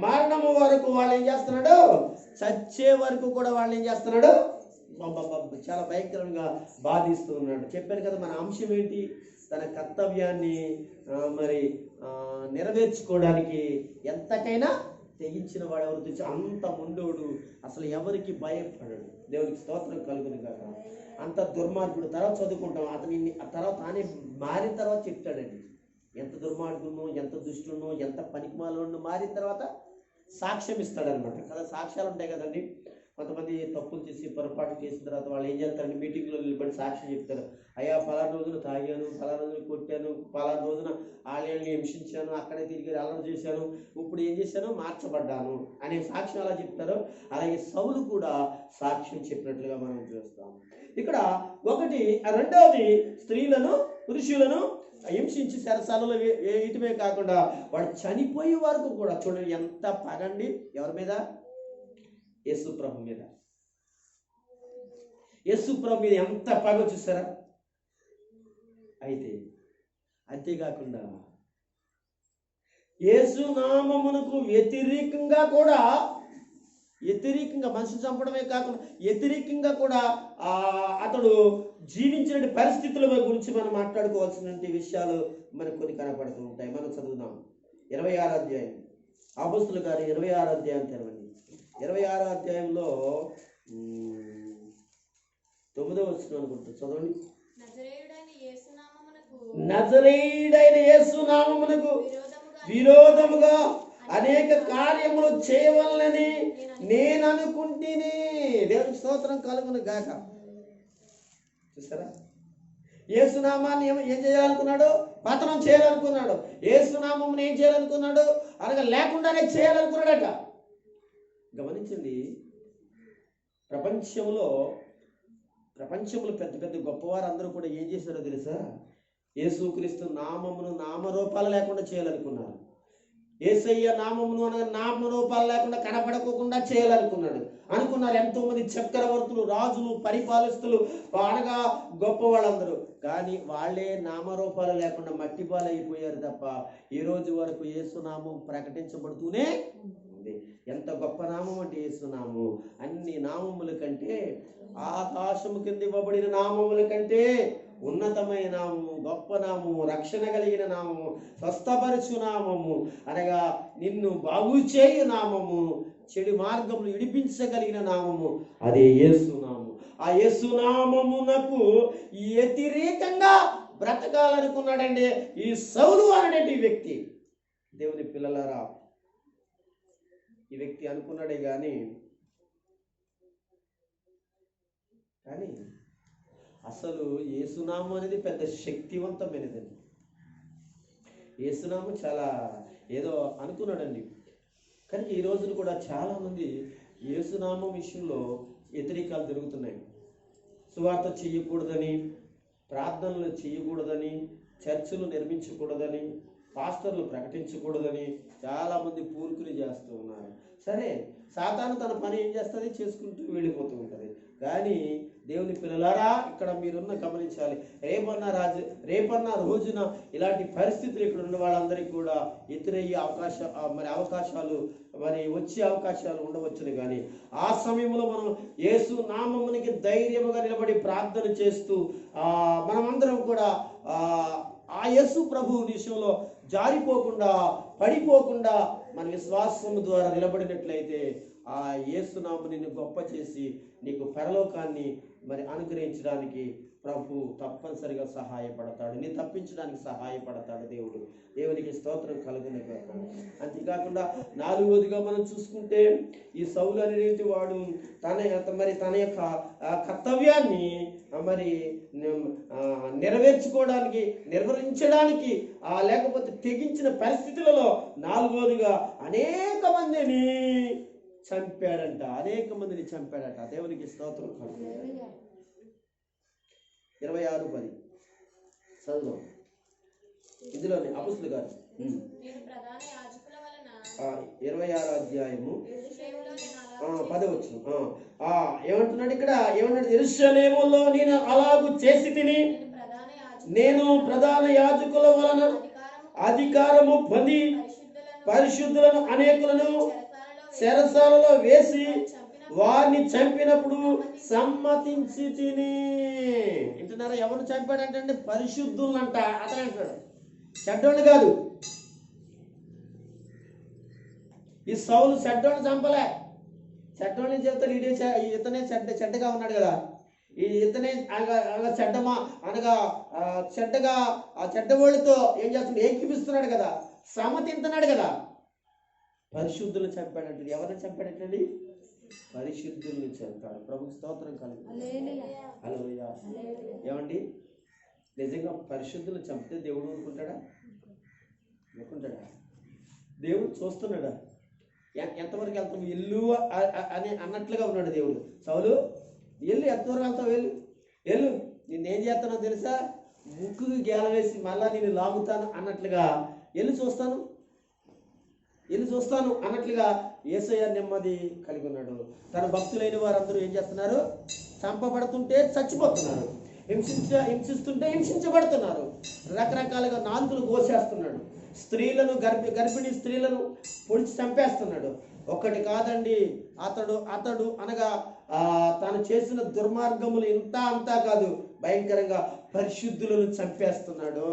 మరణము వరకు వాళ్ళు ఏం చేస్తున్నాడు? చచ్చే వరకు కూడా వాళ్ళు ఏం చేస్తున్నాడు? చాలా భయంకరంగా బాధిస్తూ ఉన్నాడు. చెప్పాను కదా, మన అంశం ఏంటి? తన కర్తవ్యాన్ని మరి నెరవేర్చుకోవడానికి ఎంతకైనా తెగించిన వాడు ఎవరు తెచ్చి అంత ముండోడు, అసలు ఎవరికి భయపడడు. దేవునికి స్తోత్రం కలుగును కాక. అంత దుర్మార్గుడు. తర్వాత చదువుకుంటాం, అతని ఆ తర్వాత తానే మారిన తర్వాత చెప్తాడండి. ఎంత దుర్మార్గునో, ఎంత దుష్టునో, ఎంత పనికిమాలను మారిన తర్వాత సాక్ష్యం ఇస్తాడనమాట కదా. సాక్ష్యాలు ఉంటాయి కదండి. కొంతమంది తప్పులు చేసి పొరపాటు చేసిన తర్వాత వాళ్ళు ఏం చేస్తారంటే మీటింగ్లో నిలబడి సాక్ష్యం చెప్తారు. అయ్యా పలానా రోజున తాగాను, పలానా రోజున కొట్టాను, పలానా రోజున ఆలయాన్ని హింసించాను, అక్కడే తిరిగి అల్లరి చేశాను, ఇప్పుడు ఏం చేశాను? మార్చబడ్డాను అనే సాక్ష్యం అలా చెప్తారు. అలాగే సౌలు కూడా సాక్ష్యం చెప్పినట్లుగా మనం చూస్తాం. ఇక్కడ ఒకటి. రెండవది, స్త్రీలను పురుషులను హింసించి శరసాలలో వేయటమే కాకుండా వాడు చనిపోయే వరకు కూడా చూడండి ఎంత పగండి. ఎవరి మీద? యేసు ప్రభు మీద. యేసు ప్రభు మీద ఎంత పగ చూసారా? అయితే అంతేకాకుండా యేసు నామమునకు వ్యతిరేకంగా మనిషిని చంపడమే కాకుండా వ్యతిరేకంగా కూడా అతడు జీవించిన పరిస్థితుల గురించి మనం మాట్లాడుకోవాల్సిన విషయాలు మనకు కొన్ని కనపడుతూ ఉంటాయి. మనం చదువుదాం 26వ అధ్యాయం. అపోస్తలుల కార్యం 26వ అధ్యాయం తెరవండి. 26వ అధ్యాయంలో 9వ వచనం అనుకుంటా, చదవండి. నజరేయుడైన యేసు నామమునకు విరోధముగా అనేక కార్యములు చేయవలనని నేను అనుకుంటేనే. దేవునికి స్తోత్రం కలుగును గాక. చూసారా? యేసునామాన్ని ఏం చేయాలనుకున్నాడు? పతనం చేయాలనుకున్నాడు. యేసునామం ఏం చేయాలనుకున్నాడు? అనగా లేకుండానే చేయాలనుకున్నాడట. గమనించండి, ప్రపంచంలో పెద్ద పెద్ద గొప్పవారు అందరూ కూడా ఏం చేశారో తెలుసా? యేసుక్రీస్తు నామమును నామరూపాలు లేకుండా చేయాలనుకున్నారు. యేసయ్య నామమును అనగా నామరూపాలు లేకుండా కనపడకోకుండా చేయాలనుకున్నారు. ఎంతో మంది చక్రవర్తులు, రాజులు, పరిపాలస్తులు, అనగా గొప్ప వాళ్ళందరూ. కానీ వాళ్ళే నామరూపాలు లేకుండా మట్టిపాలు అయిపోయారు తప్ప ఈ రోజు వరకు యేసునామం ప్రకటించబడుతూనే ఉంది. ఎంత గొప్ప నామం అంటే యేసునామం. అన్ని నామముల కంటే, ఆకాశము కింద ఇవ్వబడిన నామముల కంటే ఉన్నతమైన నామము, గొప్ప నామము, రక్షణ కలిగిన నామము, స్వస్థపరచు నామము, అనగా నిన్ను బాగు చేయు నామము, చెడు మార్గమును విడిపించగలిగిన నామము, అదే యేసునామము. ఆ యేసునామమునకు వ్యతిరేకంగా బ్రతకాలనుకున్నాడండి ఈ సౌలు అనేటి వ్యక్తి. దేవుని పిల్లలారా, ఈ వ్యక్తి అనుకున్నాడే కానీ అసలు యేసునామం అనేది పెద్ద శక్తివంతమైనదండి. యేసునామం చాలా ఏదో అనుకున్నాడండి. కానీ ఈ రోజున కూడా చాలామంది యేసునామం విషయంలో వ్యతిరేకాలు జరుగుతున్నాయి. సువార్త చేయకూడదని, ప్రార్థనలు చేయకూడదని, చర్చలు నిర్మించకూడదని, పాస్టర్లు ప్రకటించకూడదని చాలామంది పూర్కులు చేస్తూ ఉన్నారు. సరే, సాతాను తన పని ఏం చేస్తుంది? చేసుకుంటూ వెళ్ళిపోతూ ఉంటుంది. కానీ దేవుని పిల్లలారా, ఇక్కడ మీరున్న గమనించాలి. రేపన్న రోజున ఇలాంటి పరిస్థితులు ఇక్కడ ఉన్న వాళ్ళందరికీ కూడా ఎదురయ్యే అవకాశాలు వచ్చే అవకాశాలు ఉండవచ్చును. కానీ ఆ సమయంలో మనం యేసు నామమునికి ధైర్యముగా నిలబడి ప్రార్థన చేస్తూ మనమందరం కూడా ఆ యేసు ప్రభు విషయంలో జారిపోకుండా, పడిపోకుండా మన విశ్వాసం ద్వారా నిలబడినట్లయితే ఆ యేసునామము నిన్ను గొప్ప చేసి నీకు పరలోకాన్ని అనుగ్రహించడానికి ప్రభు తప్పనిసరిగా సహాయపడతాడు, నీ తప్పించడానికి సహాయపడతాడు దేవుడు. దేవునికి స్తోత్రం కలుగును గాక. అంతేకాకుండా నాలుగవదిగా మనం చూసుకుంటే ఈ సౌలు అనేది వాడు తన యొక్క కర్తవ్యాన్ని మరి నిర్వహించడానికి లేకపోతే తెగించిన పరిస్థితులలో నాలుగవదిగా అనేక మందిని చంపాడంట. దేవునికి స్తోత్రం కలుగును. 26:10 చదువు. ఇందులోనే అపొస్తలుల గారు 26 అధ్యాయము 10 వచనం ఏమంటున్నాడు ఇక్కడ? ఏమన్నాడు? యెరూషలేములో నేను అలాగు చేసి తిని, నేను ప్రధాన యాజకుల వలన అధికారము పొంది పరిశుద్ధులను అనేకులను చెరసాలలో వేసి వారిని చంపినప్పుడు సమ్మతించి తిని. వింటున్నారా? ఎవరు చంపాడంటే పరిశుద్ధులంట. అతనే అంటాడు, చెడ్డోళ్ళు కాదు. ఈ సౌలు చెడ్డోళ్ళు చంపలే. చెడ్డోళ్ళని చెప్తాడు, ఇతనే చెడ్డగా ఉన్నాడు కదా, ఇతనే చెడ్డమా అనగా చెడ్డగా ఆ చెడ్డవాళ్ళతో ఏం చేస్తున్నాడు? ఏకీపిస్తున్నాడు కదా, సమ్మతింటున్నాడు కదా. పరిశుద్ధులను చంపాడంటే ఎవరిని చంపాడంటండి? పరిశుద్ధుల్ని చంపాడు. ప్రభుకి స్తోత్రం కలుగుతుంది. హల్లెలూయా. ఏమండి, నిజంగా పరిశుద్ధులను చంపితే దేవుడు ఊరుకుంటాడా? దేవుడు చూస్తున్నాడా? ఎంతవరకు వెళ్తాం ఇల్లు అని అన్నట్లుగా ఉన్నాడు దేవుడు. సౌలు వెళ్ళు, ఎంతవరకు వెళ్తావు? వెళ్ళు, నిన్నేం చేస్తానో తెలుసా? ముక్కుకి గేల వేసి మళ్ళా నేను లాగుతాను అన్నట్లుగా వెళ్ళి చూస్తాను అన్నట్లుగా యేసయ్య నెమ్మది కలిగి ఉన్నాడు. తన భక్తులైన వారందరూ ఏం చేస్తున్నారు? చంపబడుతుంటే చచ్చిపోతున్నారు, హింసిస్తుంటే హింసించబడుతున్నారు, రకరకాలుగా నాలుకలు కోసేస్తున్నాడు, స్త్రీలను గర్భిణీ స్త్రీలను పొడిచి చంపేస్తున్నాడు. ఒక్కటి కాదండి, అతడు అనగా తాను చేసిన దుర్మార్గములు అంతా కాదు, భయంకరంగా పరిశుద్ధులను చంపేస్తున్నాడు.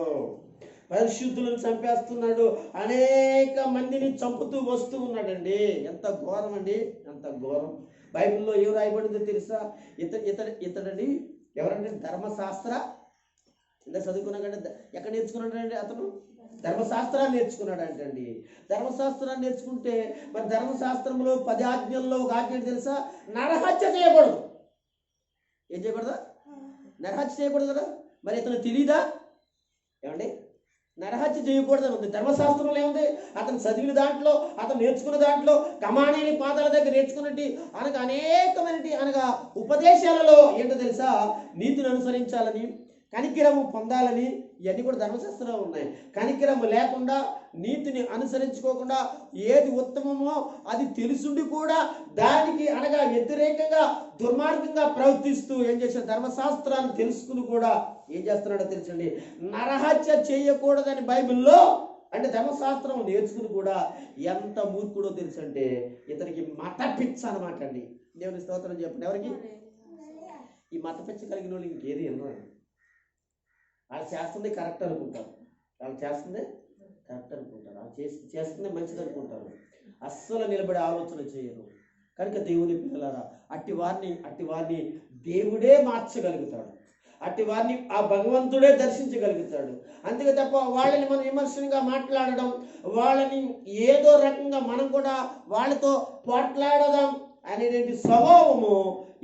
అనేక మందిని చంపుతూ వస్తూ ఉన్నాడండి. ఎంత ఘోరం అండి, ఎంత ఘోరం. బైబిల్లో ఏం రాయబడిందో తెలుసా? ఇతడండి ఎవరంటే ధర్మశాస్త్ర ఇంత చదువుకున్నాడంటే ఎక్కడ నేర్చుకున్నాడండి? అతను ధర్మశాస్త్రాన్ని నేర్చుకున్నాడంటండి. ధర్మశాస్త్రాన్ని నేర్చుకుంటే మరి ధర్మశాస్త్రంలో 10 ఆజ్ఞల్లో ఒక ఆజ్ఞ తెలుసా? నరహత్య చేయకూడదు. ఏం చేయకూడదా? నరహత్య చేయకూడదు కదా. మరి ఇతను తెలీదా? ఏమండి, నరహత్య చేయకూడదని ఉంది ధర్మశాస్త్రంలో. ఏముంది? అతను చదివిన దాంట్లో, అతను నేర్చుకున్న దాంట్లో, కమానేని పాదాల దగ్గర నేర్చుకున్నట్టు అనగా అనేకమైనటి అనగా ఉపదేశాలలో ఏంటో తెలుసా? నీతిని అనుసరించాలని, కనికిరము పొందాలని, ఇవన్నీ కూడా ధర్మశాస్త్రంలో ఉన్నాయి. కనికిరము లేకుండా, నీతిని అనుసరించుకోకుండా, ఏది ఉత్తమమో అది తెలుసుండి కూడా దానికి అనగా వ్యతిరేకంగా దుర్మార్గంగా ప్రవర్తిస్తూ ఏం చేసిన ధర్మశాస్త్రాన్ని తెలుసుకుని కూడా ఏం చేస్తున్నాడో తెలుసండి, నరహత్య చేయకూడదని బైబిల్లో అంటే ధర్మశాస్త్రం నేర్చుకుని కూడా ఎంత మూర్ఖుడో తెలుసంటే ఇతనికి మత పిచ్చ అనమాట అండి. దేవుని స్తోత్రం చెప్పండి. ఎవరికి ఈ మత పిచ్చ కలిగిన వాళ్ళు ఇంకేది వినరు. వాళ్ళు చేస్తుంది కరెక్ట్ అనుకుంటారు, వాళ్ళు చేస్తుంది చేస్తుంది మంచిది అనుకుంటారు, అస్సలు నిలబడే ఆలోచన చేయరు. కనుక దేవుని పిల్లలారా, అట్టి వారిని దేవుడే మార్చగలుగుతాడు, అట్టి వారిని ఆ భగవంతుడే దర్శించగలుగుతాడు. అంతే తప్ప వాళ్ళని మనం విమర్శనంగా మాట్లాడడం, వాళ్ళని ఏదో రకంగా మనం కూడా వాళ్ళతో పోట్లాడదాం అనేటువంటి స్వభావము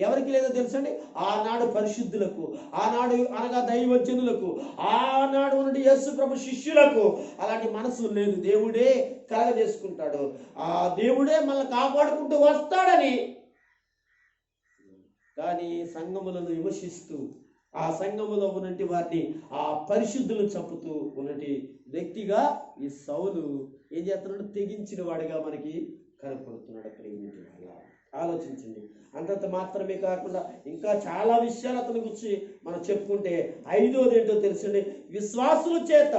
ఎవరికి లేదో తెలుసండి? ఆనాడు పరిశుద్ధులకు, ఆనాడు అనగా దైవజనులకు, ఆనాడు ఉన్న యేసు ప్రభు శిష్యులకు అలాంటి మనసు లేదు. దేవుడే కలగజేసుకుంటాడు, ఆ దేవుడే మనల్ని కాపాడుకుంటూ వస్తాడని. కానీ సంఘములను విమర్శిస్తూ ఆ సంఘములో ఉన్నటి వారిని ఆ పరిశుద్ధులను చంపుతూ ఉన్నటి వ్యక్తిగా ఈ సౌలు ఏం చేస్తున్నాడు? తెగించిన వాడిగా మనకి కనపడుతున్నాడు. అక్కడ ఆలోచించండి. అంతంత మాత్రమే కాకుండా ఇంకా చాలా విషయాలు అతని గురించి మనం చెప్పుకుంటే 5వది ఏంటో తెలుసండి, విశ్వాసుల చేత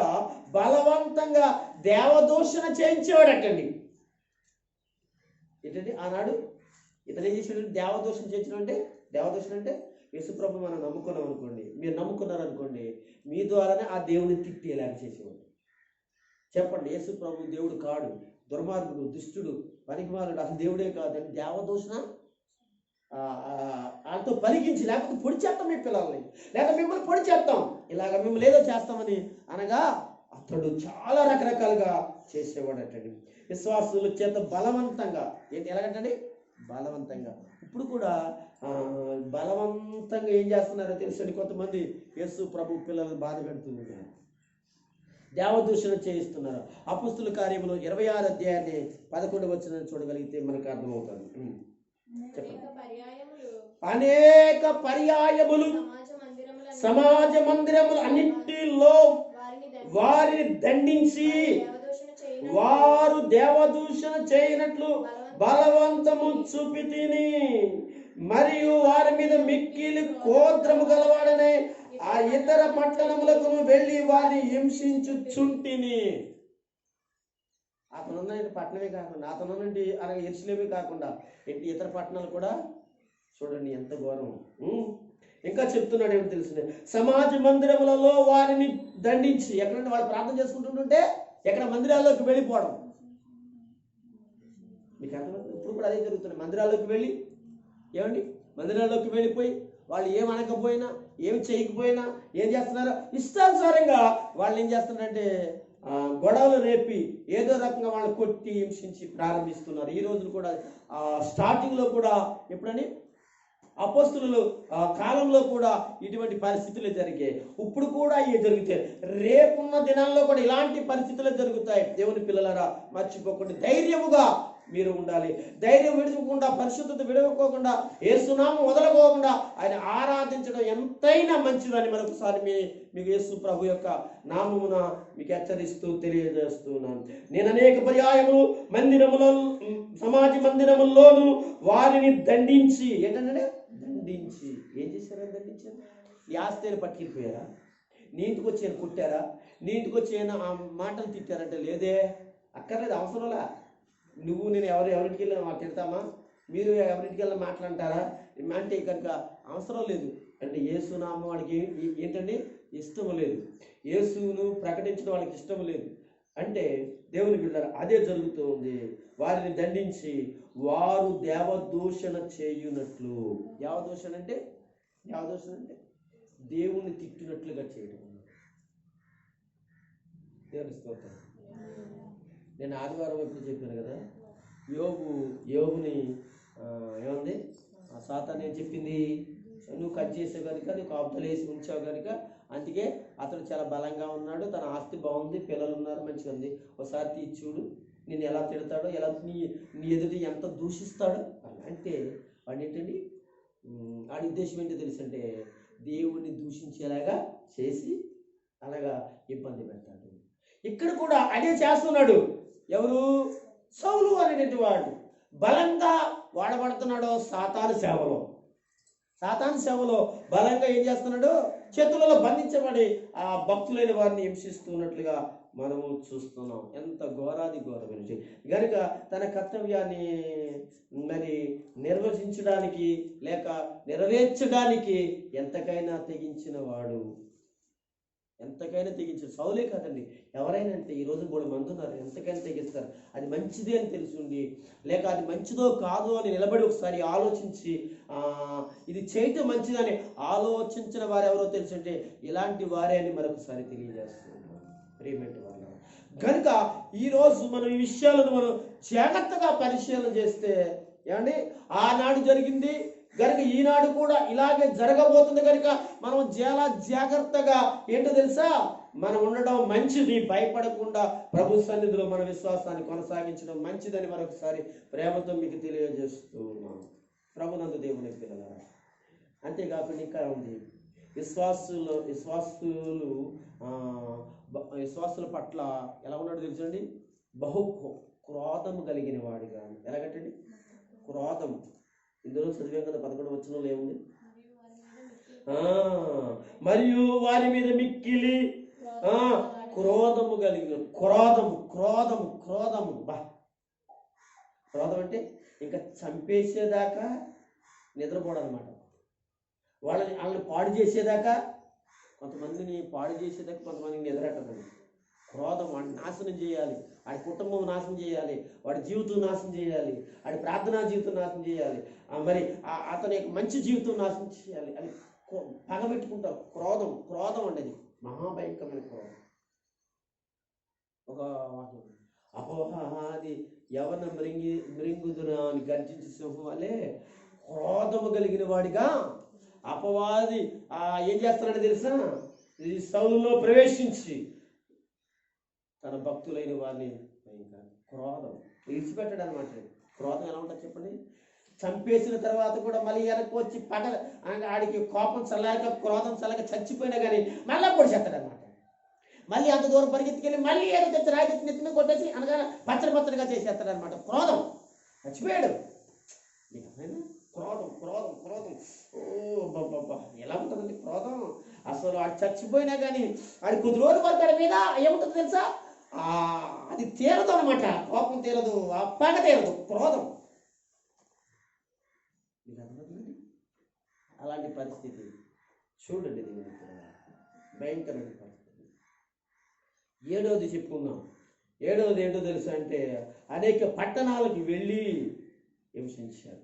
బలవంతంగా దేవదూషణ చేయించేవాడటండి. ఏంటండి ఆనాడు ఇతను ఏం చేసాడు? దేవదూషణ దేవదూషణ అంటే యేసుప్రభు మనం నమ్ముకున్నాం అనుకోండి, మీరు నమ్ముకున్నారనుకోండి, మీ ద్వారానే ఆ దేవుని తిట్టేలాగా చేసేవాడు. చెప్పండి, యేసుప్రభు దేవుడు కాడు, దుర్మార్గుడు, దుష్టుడు, పనికిమాలుడు, అసలు దేవుడే కాదని దేవదూషణ వాళ్ళతో పలికించి, లేకపోతే పొడి చేస్తాం మీ పిల్లల్ని, లేక మిమ్మల్ని పొడి చేస్తాం, ఇలాగ మిమ్మల్ని ఏదో చేస్తామని అనగా అతడు చాలా రకరకాలుగా చేసేవాడటండి. విశ్వాసుల చేత బలవంతంగా, ఏంటి ఎలాగంటండి, బలవంతంగా. ఇప్పుడు కూడా బలవంతంగా ఏం చేస్తున్నారో తెలుసండి, కొంతమంది యేసు ప్రభు పిల్లలను బాధ పెడుతున్నారు, దేవదూషణ చేయిస్తున్నారు. అపొస్తలుల కార్యములు 26 అధ్యాయాన్ని 11 వచనం చూడగలిగితే మనకు అర్థమవుతుంది. చెప్పండి. అనేక పర్యాయములు సమాజ మందిరములు అన్నింటిలో వారిని దండించి వారు దేవదూషణ చేయనట్లు బలవంతము చూపి తిని, మరియు వారి మీద మిక్కిలి కోద్రము గలవాడనే ఆ ఇతర పట్టణములకు వెళ్ళి వారిని హింసించుచుంటిని. అతనున్న పట్టణమే కాకుండా, అతనున్నటి అనగా యెరూషలేమే కాకుండా ఇతర పట్టణాలు కూడా చూడండి ఎంత ఘోరం. ఇంకా చెప్తున్నాడు ఏమో తెలిసిందే, సమాజ మందిరములలో వారిని దండించి, ఎక్కడంటే వాళ్ళు ప్రార్థన చేసుకుంటుంటే ఎక్కడ మందిరాల్లోకి వెళ్ళిపోవడం. మీకు అర్థమవుతుంది? ఇప్పుడు కూడా అదే జరుగుతుంది. మందిరాల్లోకి వెళ్ళి ఏమండి, మందిరాల్లోకి వెళ్ళిపోయి వాళ్ళు ఏం అనకపోయినా, ఏమి చేయకపోయినా ఏం చేస్తున్నారు, ఇష్టానుసారంగా వాళ్ళు ఏం చేస్తున్నారంటే గొడవలు రేపి ఏదో రకంగా వాళ్ళని కొట్టి హింసించి ప్రారంభిస్తున్నారు. ఈ రోజులు కూడా స్టార్టింగ్లో కూడా ఎప్పుడని అపోస్తలుల కాలంలో కూడా ఇటువంటి పరిస్థితులు జరిగాయి. ఇప్పుడు కూడా ఇవి జరుగుతాయి. రేపున్న దినాల్లో కూడా ఇలాంటి పరిస్థితులు జరుగుతాయి. దేవుని పిల్లలారా, మర్చిపోకుండా ధైర్యముగా మీరు ఉండాలి. ధైర్యం విడుచుకోకుండా, పరిశుద్ధత విడుకోకుండా, యేసునామం వదలకోకుండా ఆయన ఆరాధించడం ఎంతైనా మంచిదని మరొకసారి మీకు యేసు ప్రభు యొక్క నామమున మీకు హెచ్చరిస్తూ తెలియజేస్తున్నాను. నేను అనేక పర్యాయములు మందిరములో, సమాజ మందిరముల్లోనూ వారిని దండించి, ఏంటంటే దండించి, ఏం చేశారని దండించారు? నీ ఆస్తిని పట్టుకెళ్ళిపోయారా? నీ ఇంటికి వచ్చి ఆయన కొట్టారా? నీ ఇంటికి వచ్చి ఆయన ఆ మాటలు తిట్టారంటే లేదే, అక్కర్లేదు, అవసరంలా. నువ్వు నేను ఎవరింటికి వెళ్ళినా తిడతామా? మీరు ఎవరింటికి వెళ్ళినా మాట్లాంటారా అంటే కనుక అవసరం లేదు. అంటే యేసునామం వాడికి ఏంటండి ఇష్టం లేదు, యేసును ప్రకటించడం వాళ్ళకి ఇష్టం లేదు. అంటే దేవుని బిడ్డలారా, అదే జరుగుతూ ఉంది. వారిని దండించి వారు దేవదూషణ చేయునట్లు. దేవదూషణ అంటే దేవుణ్ణి తిట్టినట్లుగా చేయడం. దేవుని స్తోత్రం. నేను ఆదివారం ఎప్పుడు చెప్పాను కదా, యోబుని ఏముంది, సాతాను ఏం చెప్పింది, నువ్వు కట్ చేసావు కనుక, నువ్వు కాపుతలు వేసి ఉంచావు కనుక, అందుకే అతడు చాలా బలంగా ఉన్నాడు, తన ఆస్తి బాగుంది, పిల్లలు ఉన్నారు, మంచిగా ఉంది, ఒకసారి తీసి చూడు నేను ఎలా తిడతాడో, ఎలా నీ ఎదుటి ఎంత దూషిస్తాడో అంటే వాడు ఏంటండి, వాడి ఉద్దేశం ఏంటో తెలుసంటే దేవుణ్ణి దూషించేలాగా చేసి అలాగా ఇబ్బంది పెడతాడు. ఇక్కడ కూడా అదే చేస్తున్నాడు. ఎవరు? సౌలు అనేటువంటి వాడు బలంగా వాడబడుతున్నాడు. సాతాను సేవలో బలంగా ఏం చేస్తున్నాడు, చేతులలో బంధించబడి ఆ భక్తులైన వారిని హింసిస్తున్నట్లుగా మనము చూస్తున్నాం. ఎంత ఘోరాది ఘోరమైన గనుక తన కర్తవ్యాన్ని మరి నిర్వహించడానికి లేక నెరవేర్చడానికి ఎంతకైనా తెగించిన వాడు, సౌలే కాదండి, ఎవరైనా అంటే ఈ రోజు 3 మంది ఉన్నారు, ఎంతకైనా తెగిస్తారు. అది మంచిదే అని తెలుసుండి, లేక అది మంచిదో కాదో అని నిలబడి ఒకసారి ఆలోచించి ఇది చేయటం మంచిదని ఆలోచించిన వారు ఎవరో తెలుసుంటే ఇలాంటి వారే అని మరొకసారి తెలియజేస్తున్నాం. ప్రియమైన వాళ్ళ కనుక ఈరోజు మనం ఈ విషయాలను మనం జాగ్రత్తగా పరిశీలన చేస్తే ఏమండి, ఆనాడు జరిగింది కనుక ఈనాడు కూడా ఇలాగే జరగబోతుంది. కనుక మనం చాలా జాగ్రత్తగా ఏంటో తెలుసా, మనం ఉండడం మంచిది. భయపడకుండా ప్రభు సన్నిధిలో మన విశ్వాసాన్ని కొనసాగించడం మంచిదని మరొకసారి ప్రేమతో మీకు తెలియజేస్తున్నాం. ప్రభునందు దేవుని పిల్లలారా, అంతేకాకుండా ఇంకా ఉంది, విశ్వాసుల పట్ల ఎలా ఉన్నాడు తెలుసండి, బహు క్రోధము కలిగిన వాడిగా. ఎలాగంటండి క్రోధం, ఇందులో చదివాం కదా 11వ వచనంలో ఏముంది, మరియు వారి మీద మిక్కిలి క్రోధము కలిగిన. క్రోధము బా, క్రోధం అంటే ఇంకా చంపేసేదాకా నిద్రపోవడం అనమాట. వాళ్ళని పాడు చేసేదాకా, కొంతమందిని పాడు చేసేదాకా కొంతమందిని నిద్రట్టదండి. క్రోధం వాడిని నాశనం చేయాలి, వాడి కుటుంబం నాశనం చేయాలి, వాడి జీవితం నాశనం చేయాలి, వాడి ప్రార్థనా జీవితం నాశనం చేయాలి, మరి అతని యొక్క మంచి జీవితం నాశనం చేయాలి అని పగబెట్టుకుంటారు. క్రోధం, క్రోధం అనేది మహాభయంకరమైన క్రోధం. ఒక వాక్యం, అపవాది ఎవరిని మృంగుదునా అని గర్జించి సింహం వల్లే క్రోధము కలిగిన వాడిగా అపవాది ఏం చేస్తున్నాడో తెలుసా, ఈ సౌలులో ప్రవేశించి తన భక్తులైన వారిని క్రోధం విడిచిపెట్టాడు అనమాట. క్రోధం ఎలా ఉంటుంది చెప్పండి? చంపేసిన తర్వాత కూడా మళ్ళీ వెనక్కి వచ్చి ఆడికి కోపం చల్లాక క్రోధం చల్లక చచ్చిపోయినా కానీ మళ్ళీ పొడిచేస్తాడు అనమాట. మళ్ళీ అంత దూరం పరిగెత్తుకెళ్ళి మళ్ళీ ఏదో తెచ్చి రాయి తెచ్చి నెత్తిన కొట్టేసి అనగా పచ్చడిగా చేసేస్తాడు అనమాట. క్రోధం చచ్చిపోయాడు. క్రోధం క్రోధం క్రోధం బాబా ఎలా ఉంటుందండి క్రోధం? అసలు ఆడు చచ్చిపోయినా కానీ ఆడి కొద్ది రోజుల వరకు ఆడి మీద ఏముంటుంది తెలుసా, అది తీరదు అనమాట. కోపం తీరదు, ఆ పగ తీరదు, క్రోధం. అలాంటి పరిస్థితి చూడండి, భయంకరమైన పరిస్థితి. ఏడవది చెప్పుకుందాం. ఏడవది ఏంటో తెలుసా అంటే అనేక పట్టణాలకు వెళ్ళి హింసించారు.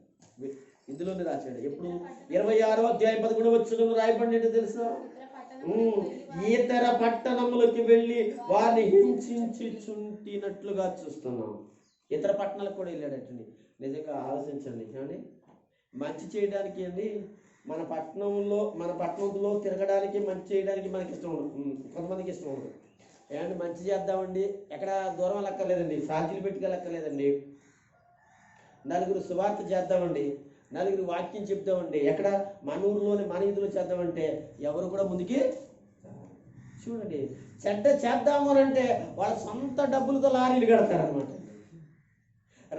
ఇందులోనే రాశాడు. ఎప్పుడు 26వ అధ్యాయం 11వ వచనంలో రాయబడి ఏంటో తెలుసా, ఇతర పట్టణములకు వెళ్ళి వారిని హింసించి చుంటినట్లుగా చూస్తున్నాం. ఇతర పట్టణాలకు కూడా వెళ్ళాడటండి. నిజంగా ఆలోచించండి. ఏమండి, మంచి చేయడానికి అండి మన పట్టణంలో తిరగడానికి, మంచి చేయడానికి మనకి ఇష్టం ఉండదు, కొంతమందికి ఇష్టం ఉండదు. ఏమంటే మంచి చేద్దామండి, ఎక్కడ దూరం వెళ్ళక్కర్లేదండి, సాధ్యులు పెట్టుకెళ్ళక్కర్లేదండి, నలుగురు సువార్త చేద్దామండి, నలుగురు వాక్యం చెప్తామండి, ఎక్కడ మన ఊరిలోనే మన ఇదిలో చేద్దామంటే ఎవరు కూడా ముందుకి చూడండి. చెడ్డ చేద్దాము అని అంటే వాళ్ళ సొంత డబ్బులతో లారీలు కడతారనమాట.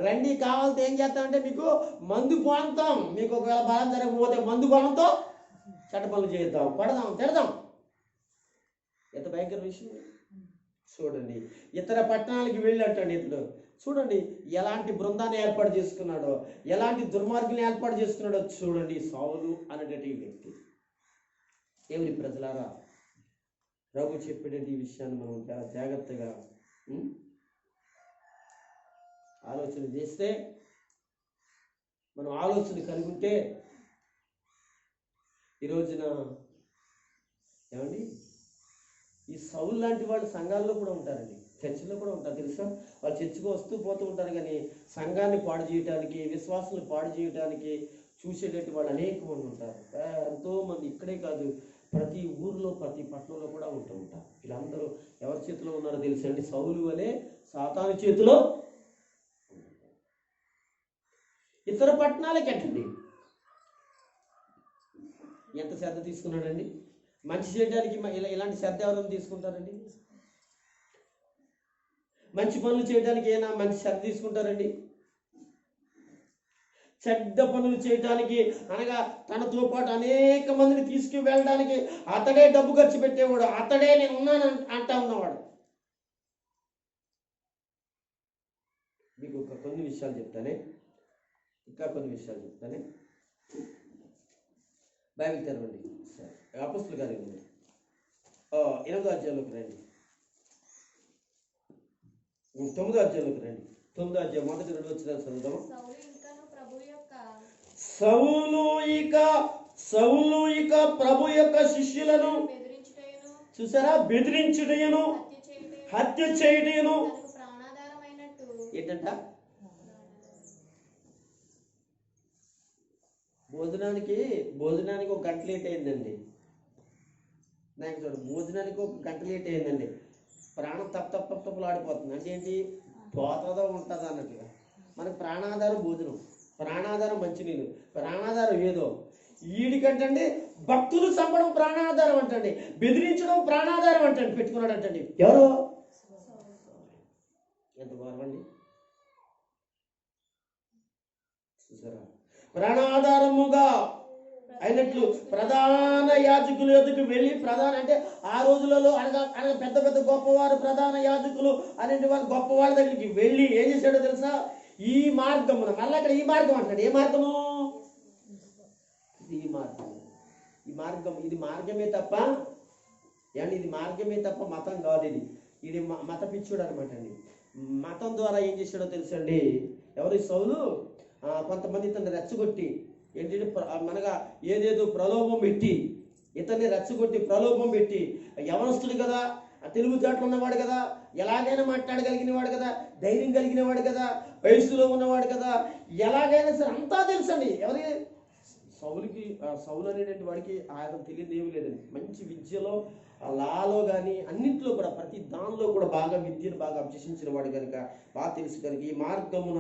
రండి కావాలంటే ఏం చేస్తామంటే మీకు మందు పోతాం, మీకు ఒకవేళ బలం జరగకపోతే మందు బలంతో చెడ్డ పనులు చేద్దాం, పడదాం, తిడదాం. ఎంత భయంకర విషయం చూడండి. ఇతర పట్టణాలకి వెళ్ళటండి ఇతడు. చూడండి ఎలాంటి బృందాన్ని ఏర్పాటు చేసుకున్నాడో, ఎలాంటి దుర్మార్గుల్ని ఏర్పాటు చేసుకున్నాడో చూడండి. సౌలు అనేటువంటి వ్యక్తి. దేవుని ప్రజలారా, ప్రభు చెప్పేటువంటి ఈ విషయాన్ని మనం చాలా జాగ్రత్తగా ఆలోచన చేస్తే, మనం ఆలోచన కలిగి ఉంటే ఈ రోజున ఏమండి ఈ సౌలు లాంటి వాళ్ళు సంఘాల్లో కూడా ఉంటారండి, చర్చిలో కూడా ఉంటారు. తెలుసా, వాళ్ళు చర్చికి వస్తూ పోతూ ఉంటారు, కానీ సంఘాన్ని పాడు చేయడానికి, విశ్వాసాన్ని పాడు చేయడానికి చూసేటట్టు వాళ్ళు అనేక మంది ఉంటారు. ఎంతోమంది ఇక్కడే కాదు, ప్రతి ఊర్లో ప్రతి పట్టణంలో కూడా ఉంటూ ఉంటారు. వీళ్ళందరూ ఎవరి చేతిలో ఉన్నారో తెలుసండి, సౌలు వలె సాతాను చేతిలో. ఇతర పట్టణాలకి ఎట్టండి ఎంత శ్రద్ధ తీసుకున్నాడండి. మంచి చేయడానికి ఇలాంటి శ్రద్ధ ఎవరైనా తీసుకుంటారండి? మంచి పనులు చేయడానికి ఏమైనా మంచి శ్రద్ధ తీసుకుంటారండి? చెడ్డ పనులు చేయడానికి అనగా తనతో పాటు అనేక మందిని తీసుకువెళ్ళడానికి అతడే డబ్బు ఖర్చు పెట్టేవాడు, అతడే నేను ఉన్నాను అంటా ఉన్నవాడు. మీకు కొన్ని విషయాలు చెప్తానే, ఇంకా కొన్ని విషయాలు చెప్తానే. బైబిల్ తెరవండి, అపోస్తలుల కార్యములు 8వ అధ్యాయంలోకి రండి, 9వ అధ్యాయంలోకి రండి. 9వ అధ్యాయం 1-2 వచనాలు చదువుదాం. సౌలు ఇక ప్రభు యొక్క శిష్యులను చూసారా, బెదిరించుటయును హత్య చేయుటయును. ఏంటంట? భోజనానికి ఒక గంట లేట్ అయిందండి. నాకు చూడు, భోజనానికి ఒక గంట లేట్ అయిందండి. ప్రాణం తప్పులు ఆడిపోతుంది. అంటే ఏంటి? పోతుందో ఉంటుందో అన్నట్టుగా. మనకు ప్రాణాధారం భోజనం, ప్రాణాధారం మంచినీళ్ళు, ప్రాణాధారం ఏదో. వీడికంటండి భక్తులు చంపడం ప్రాణాధారం అంటండి, బెదిరించడం ప్రాణాధారం అంటండి, పెట్టుకున్నాడు అంటండి. ఎవరు? ఎంత గౌరవండి చూసారా. ప్రాణాధారముగా అయినట్లు ప్రధాన యాజకుల యొద్దకు వెళ్ళి, ప్రధాన అంటే ఆ రోజులలో అనగా పెద్ద పెద్ద గొప్పవారు, ప్రధాన యాజకులు అనేటి వారు గొప్పవాళ్ళ దగ్గరికి వెళ్ళి ఏం చేశాడో తెలుసా, ఈ మార్గమున, మళ్ళీ అక్కడ ఈ మార్గం అంటాడు. ఏ మార్గము? ఈ మార్గం, ఇది మార్గమే తప్ప ఇది మార్గమే తప్ప మతం కాదు. ఇది మత పిచ్చుడు అనమాట అండి. మతం ద్వారా ఏం చేశాడో తెలుసండి. ఎవరి సౌలు కొంతమంది ఇతన్ని రెచ్చగొట్టి ఏంటంటే మనగా ఏదేదో ప్రలోభం పెట్టి ఇతన్ని రెచ్చగొట్టి ప్రలోభం పెట్టి యవనస్తుడు కదా, తెలివితేటలు ఉన్నవాడు కదా, ఎలాగైనా మాట్లాడగలిగిన వాడు కదా, ధైర్యం కలిగిన వాడు కదా, వయసులో ఉన్నవాడు కదా, ఎలాగైనా సరే అంతా తెలుసండి. ఎవరి సౌలుకి సౌలు అనేటువంటి వాడికి ఆయన తెలియదు ఏమీ లేదండి. మంచి విద్యలో లాలో కానీ అన్నింటిలో కూడా ప్రతి దానిలో కూడా బాగా విద్యను బాగా అభ్యసించిన వాడు కనుక బాగా తెలుసు కనుక ఈ మార్గమున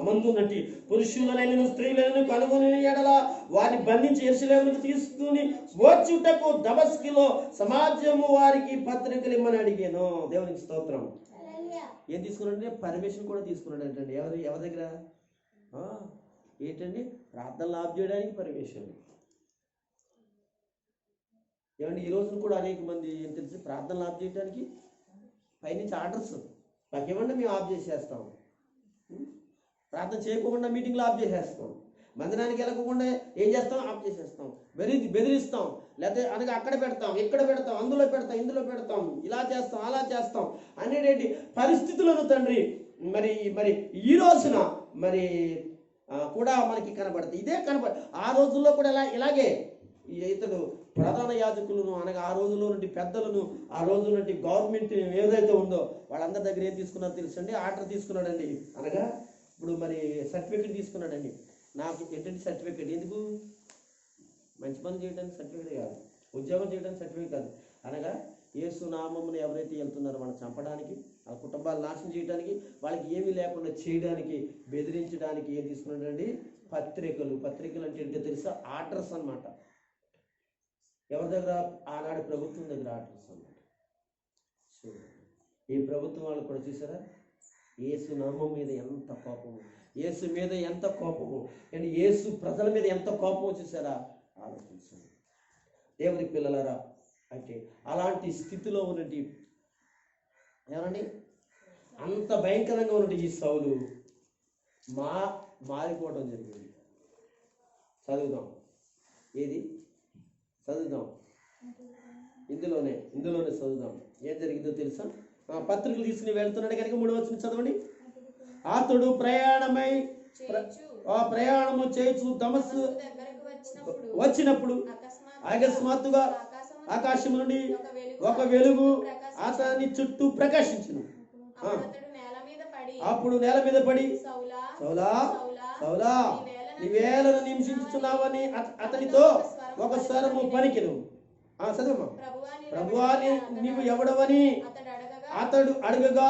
మందున్నటి పురుషులనైన స్త్రీలను కనుగొని ఎడల వారిని బంధించి యెరూషలేముకు తీసుకుని వచ్చుటకు దమస్కులో సమాజము వారికి పత్రికలు ఇమ్మని అడిగాను. దేవునికి స్తోత్రం. ఏం తీసుకున్నాడంటే పర్మిషన్ కూడా తీసుకున్నాడు అంటండి. ఎవరి దగ్గర ఏంటండి? ప్రార్థనలు ఆఫ్ చేయడానికి పర్మిషన్. ఏమంటే ఈ రోజున కూడా అనేక మంది ఏం తెలిసి ప్రార్థనలు ఆఫ్ చేయడానికి పైనుంచి ఆర్డర్స్ మాకేమన్నా మేము ఆఫ్ చేసేస్తాం, ప్రార్థన చేయకుండా మీటింగ్లు ఆఫ్ చేసేస్తాం, మందిరానికి వెళ్ళకుండా ఏం చేస్తాం ఆఫ్ చేసేస్తాం, బెదిరిస్తాం, లేకపోతే అనగా అక్కడ పెడతాం, ఇక్కడ పెడతాం, అందులో పెడతాం, ఇందులో పెడతాం, ఇలా చేస్తాం, అలా చేస్తాం అనేటువంటి పరిస్థితులను తండ్రి మరి మరి ఈ రోజున మరి కూడా మనకి కనబడుతుంది. ఇదే ఆ రోజుల్లో కూడా ఇలాగే ఇతడు ప్రధాన యాజకులను అనగా ఆ రోజుల్లో నుండి పెద్దలను, ఆ రోజు నుండి గవర్నమెంట్ ఏదైతే ఉందో వాళ్ళందరి దగ్గర ఏం తీసుకున్నారో తెలుసండి, ఆర్డర్ తీసుకున్నాడండి. అనగా ఇప్పుడు మరి సర్టిఫికెట్ తీసుకున్నాడండి. నాకు ఏంటంటే సర్టిఫికెట్ ఎందుకు? మంచి పని చేయడానికి సర్టిఫికెట్ కాదు, ఉద్యోగం చేయడానికి సర్టిఫికెట్ కాదు. అనగా యేసు నామమును ఎవరైతే వెళ్తున్నారో వాళ్ళని చంపడానికి, ఆ కుటుంబాలు నాశనం చేయడానికి, వాళ్ళకి ఏమీ లేకుండా చేయడానికి, బెదిరించడానికి ఏం తీసుకున్నాడండి? పత్రికలు అంటే ఏంటో తెలుసా? ఆర్డర్స్ అన్నమాట. ఎవరి దగ్గర? ఆనాడు ప్రభుత్వం దగ్గర ఆర్డర్స్ అన్నమాట. సో ఈ ప్రభుత్వం వాళ్ళు కూడా చూసారా యేసు నామం మీద ఎంత కోపము, యేసు మీద ఎంత కోపము, అండ్ యేసు ప్రజల మీద ఎంత కోపమో చూసారా? ఆలోచించండి దేవుని పిల్లలారా. అంటే అలాంటి స్థితిలో ఉన్నటి ఏమండి అంత భయంకరంగా ఉన్నట్టు ఈ సౌలు మారిపోవడం జరిగింది. చదువుదాం, ఏది చదువుదాం, ఇందులోనే చదువుదాం. ఏం జరిగిందో తెలుసా? పత్రికలు తీసుకుని వెళ్తున్నాడు కనుక 3వ వచనం చదవండి. అతడు ప్రయాణము చేయొచ్చు దమస్కు వచ్చినప్పుడు అకస్మాత్తుగా ఆకాశం నుండి ఒక వెలుగు అతని చుట్టూ ప్రకాశించును. అప్పుడు నేల మీద పడి సౌలా సౌలా నీవేళను నిమిషించుచున్నావని అతనితో ఒక స్వరము పలికెను. చదవమ్మా. ప్రభువా నీవు ఎవడవని అతడు అడగగా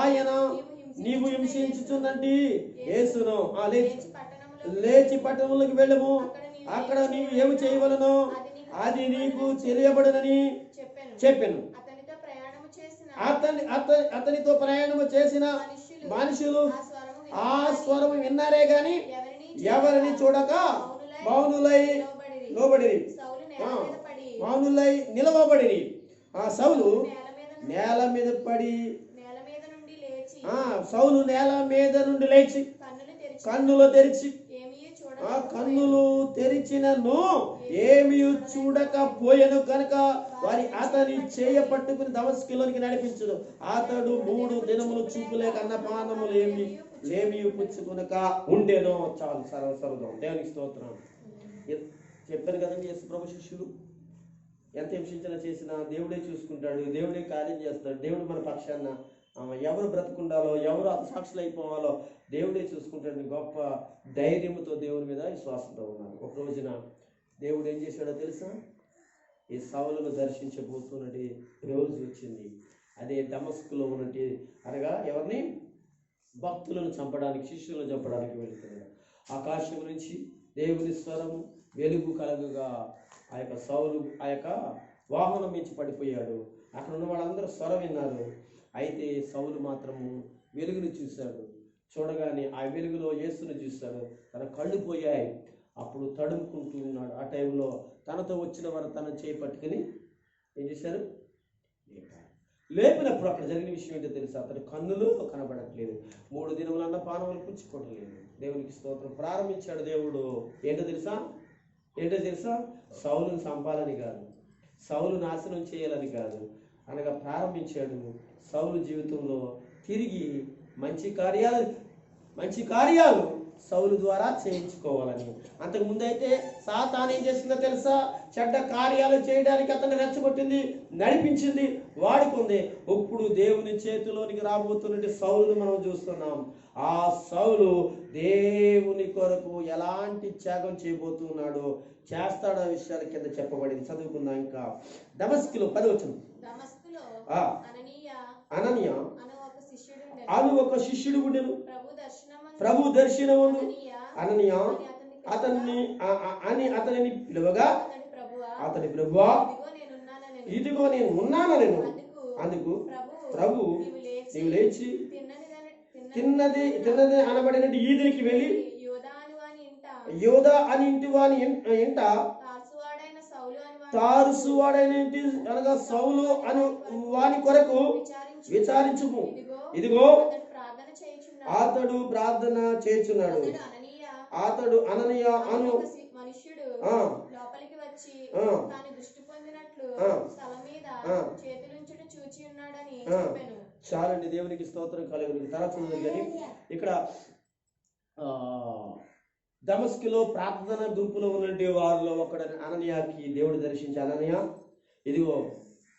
ఆయన నీవు హింసించుచున్నట్టి యేసును లేచి పట్టణంలోకి వెళ్ళము, అక్కడ నీవు ఏమి చేయవలనో అది నీకు తెలియబడనని చెప్పాను. అతనితో ప్రయాణము చేసిన మనుషులు ఆ స్వరము విన్నారే గాని ఎవరిని చూడక మౌనులై నిలవబడిరి. ఆ సౌలు నేల మీద పడి సౌలు నేల మీద నుండి లేచి కన్నులు తెరిచినను ఏమీ చూడకపోయెను కనుక వారి అతని చేయ పట్టుకుని దమస్కులోనికి నడిపించును. అతడు 3 దినములు చూపులేక అన్నపానములు ఏమీ పుచ్చుకునక ఉండేనో. చాలు సర్వసర్వం. దేవునికి స్తోత్రం. చెప్పాను కదండి, యేసు ప్రభు శిష్యులు ఎంత హింసించిన చేసినా దేవుడే చూసుకుంటాడు, దేవుడే కార్యం చేస్తాడు. దేవుడు మన పక్షాన ఎవరు బ్రతుకుండాలో, ఎవరు అతసాక్షులు అయిపోవాలో దేవుడే చూసుకుంటాడు. గొప్ప ధైర్యంతో దేవుని మీద విశ్వాసంతో ఉన్నారు. ఒక రోజున దేవుడు ఏం చేశాడో తెలుసా? ఈ సౌలును దర్శించబోతున్నది రోజు వచ్చింది. అదే దమస్కులో ఉన్నట్టు అనగా ఎవరిని? భక్తులను చంపడానికి, శిష్యులను చంపడానికి వెళ్తున్నాడు. ఆకాశం నుంచి దేవుని స్వరము వెలుగు కలగగా ఆ యొక్క సౌలు ఆ యొక్క వాహనం మించి పడిపోయాడు. అక్కడ ఉన్న వాళ్ళందరూ స్వరం విన్నారు. అయితే సౌలు మాత్రము వెలుగును చూశాడు. చూడగానే ఆ వెలుగులో యేసును చూశాడు. తన కళ్ళు పోయాయి. అప్పుడు తడుముకుంటూ ఉన్నాడు. ఆ టైంలో తనతో వచ్చిన వారు తనను చేపట్టుకుని ఏం చేశారు? లేపినప్పుడు అక్కడ జరిగిన విషయం ఏంటో తెలుసా? అతని కన్నులు కనబడట్లేదు. 3 దినములన్న పానములు పుచ్చుకోవట్లేదు. దేవునికి స్తోత్రం. ప్రారంభించాడు దేవుడు. ఏంటో తెలుసా? సౌలును చంపాలని కాదు, సౌలు నాశనం చేయాలని కాదు, అనగా ప్రారంభించాడు. సౌలు జీవితంలో తిరిగి మంచి కార్యాలు సౌలు ద్వారా చేయించుకోవాలని. అంతకు ముందైతే సాతాను ఏం చేస్తుందో తెలుసా? చెడ్డ కార్యాలు చేయడానికి అతన్ని రెచ్చగొట్టింది, నడిపించింది, వాడుకుంది. ఇప్పుడు దేవుని చేతిలోనికి రాబోతున్నటువంటి సౌలును మనం చూస్తున్నాం. ఆ సౌలు దేవుని కొరకు ఎలాంటి త్యాగం చేయబోతున్నాడో చేస్తాడో విషయాల కింద చెప్పబడింది. చదువుకుందాం. ఇంకా దమస్కులో 10వ వచనం. అననీయ అను ఒక శిష్యుడు ఉండెను. ప్రభు దర్శనమును అననీయ అతనిని పిలువగా అతని ప్రభువా ఇదిగో నేను ఉన్నాననెను. అందుకు ప్రభు నీవు లేచి తిన్నది అనబడిన ఈదినికి వెళ్ళి యోధా అని ఇంటి వాని ఇంట తారుసువాడైన అనగా సౌలు అని వాని కొరకు విచారించుము. ఇదిగో అతడు ప్రార్థన చేయుచున్నాడు. అతడు అననీయ అను మనుష్యుడు లోపలికి వచ్చి తాను దృష్టి పొందినట్లు స్థలం మీద చేతులుంచుట చూచి ఉన్నాడని చెప్పాను. చాలండి, దేవునికి స్తోత్రం కలుగును. తర్వాత కానీ ఇక్కడ దమస్కులో ప్రార్థన గ్రూపులో ఉన్నటువంటి వారిలో ఒకడు అననీయాకి దేవుడు దర్శించి, అననీయ ఇదిగో,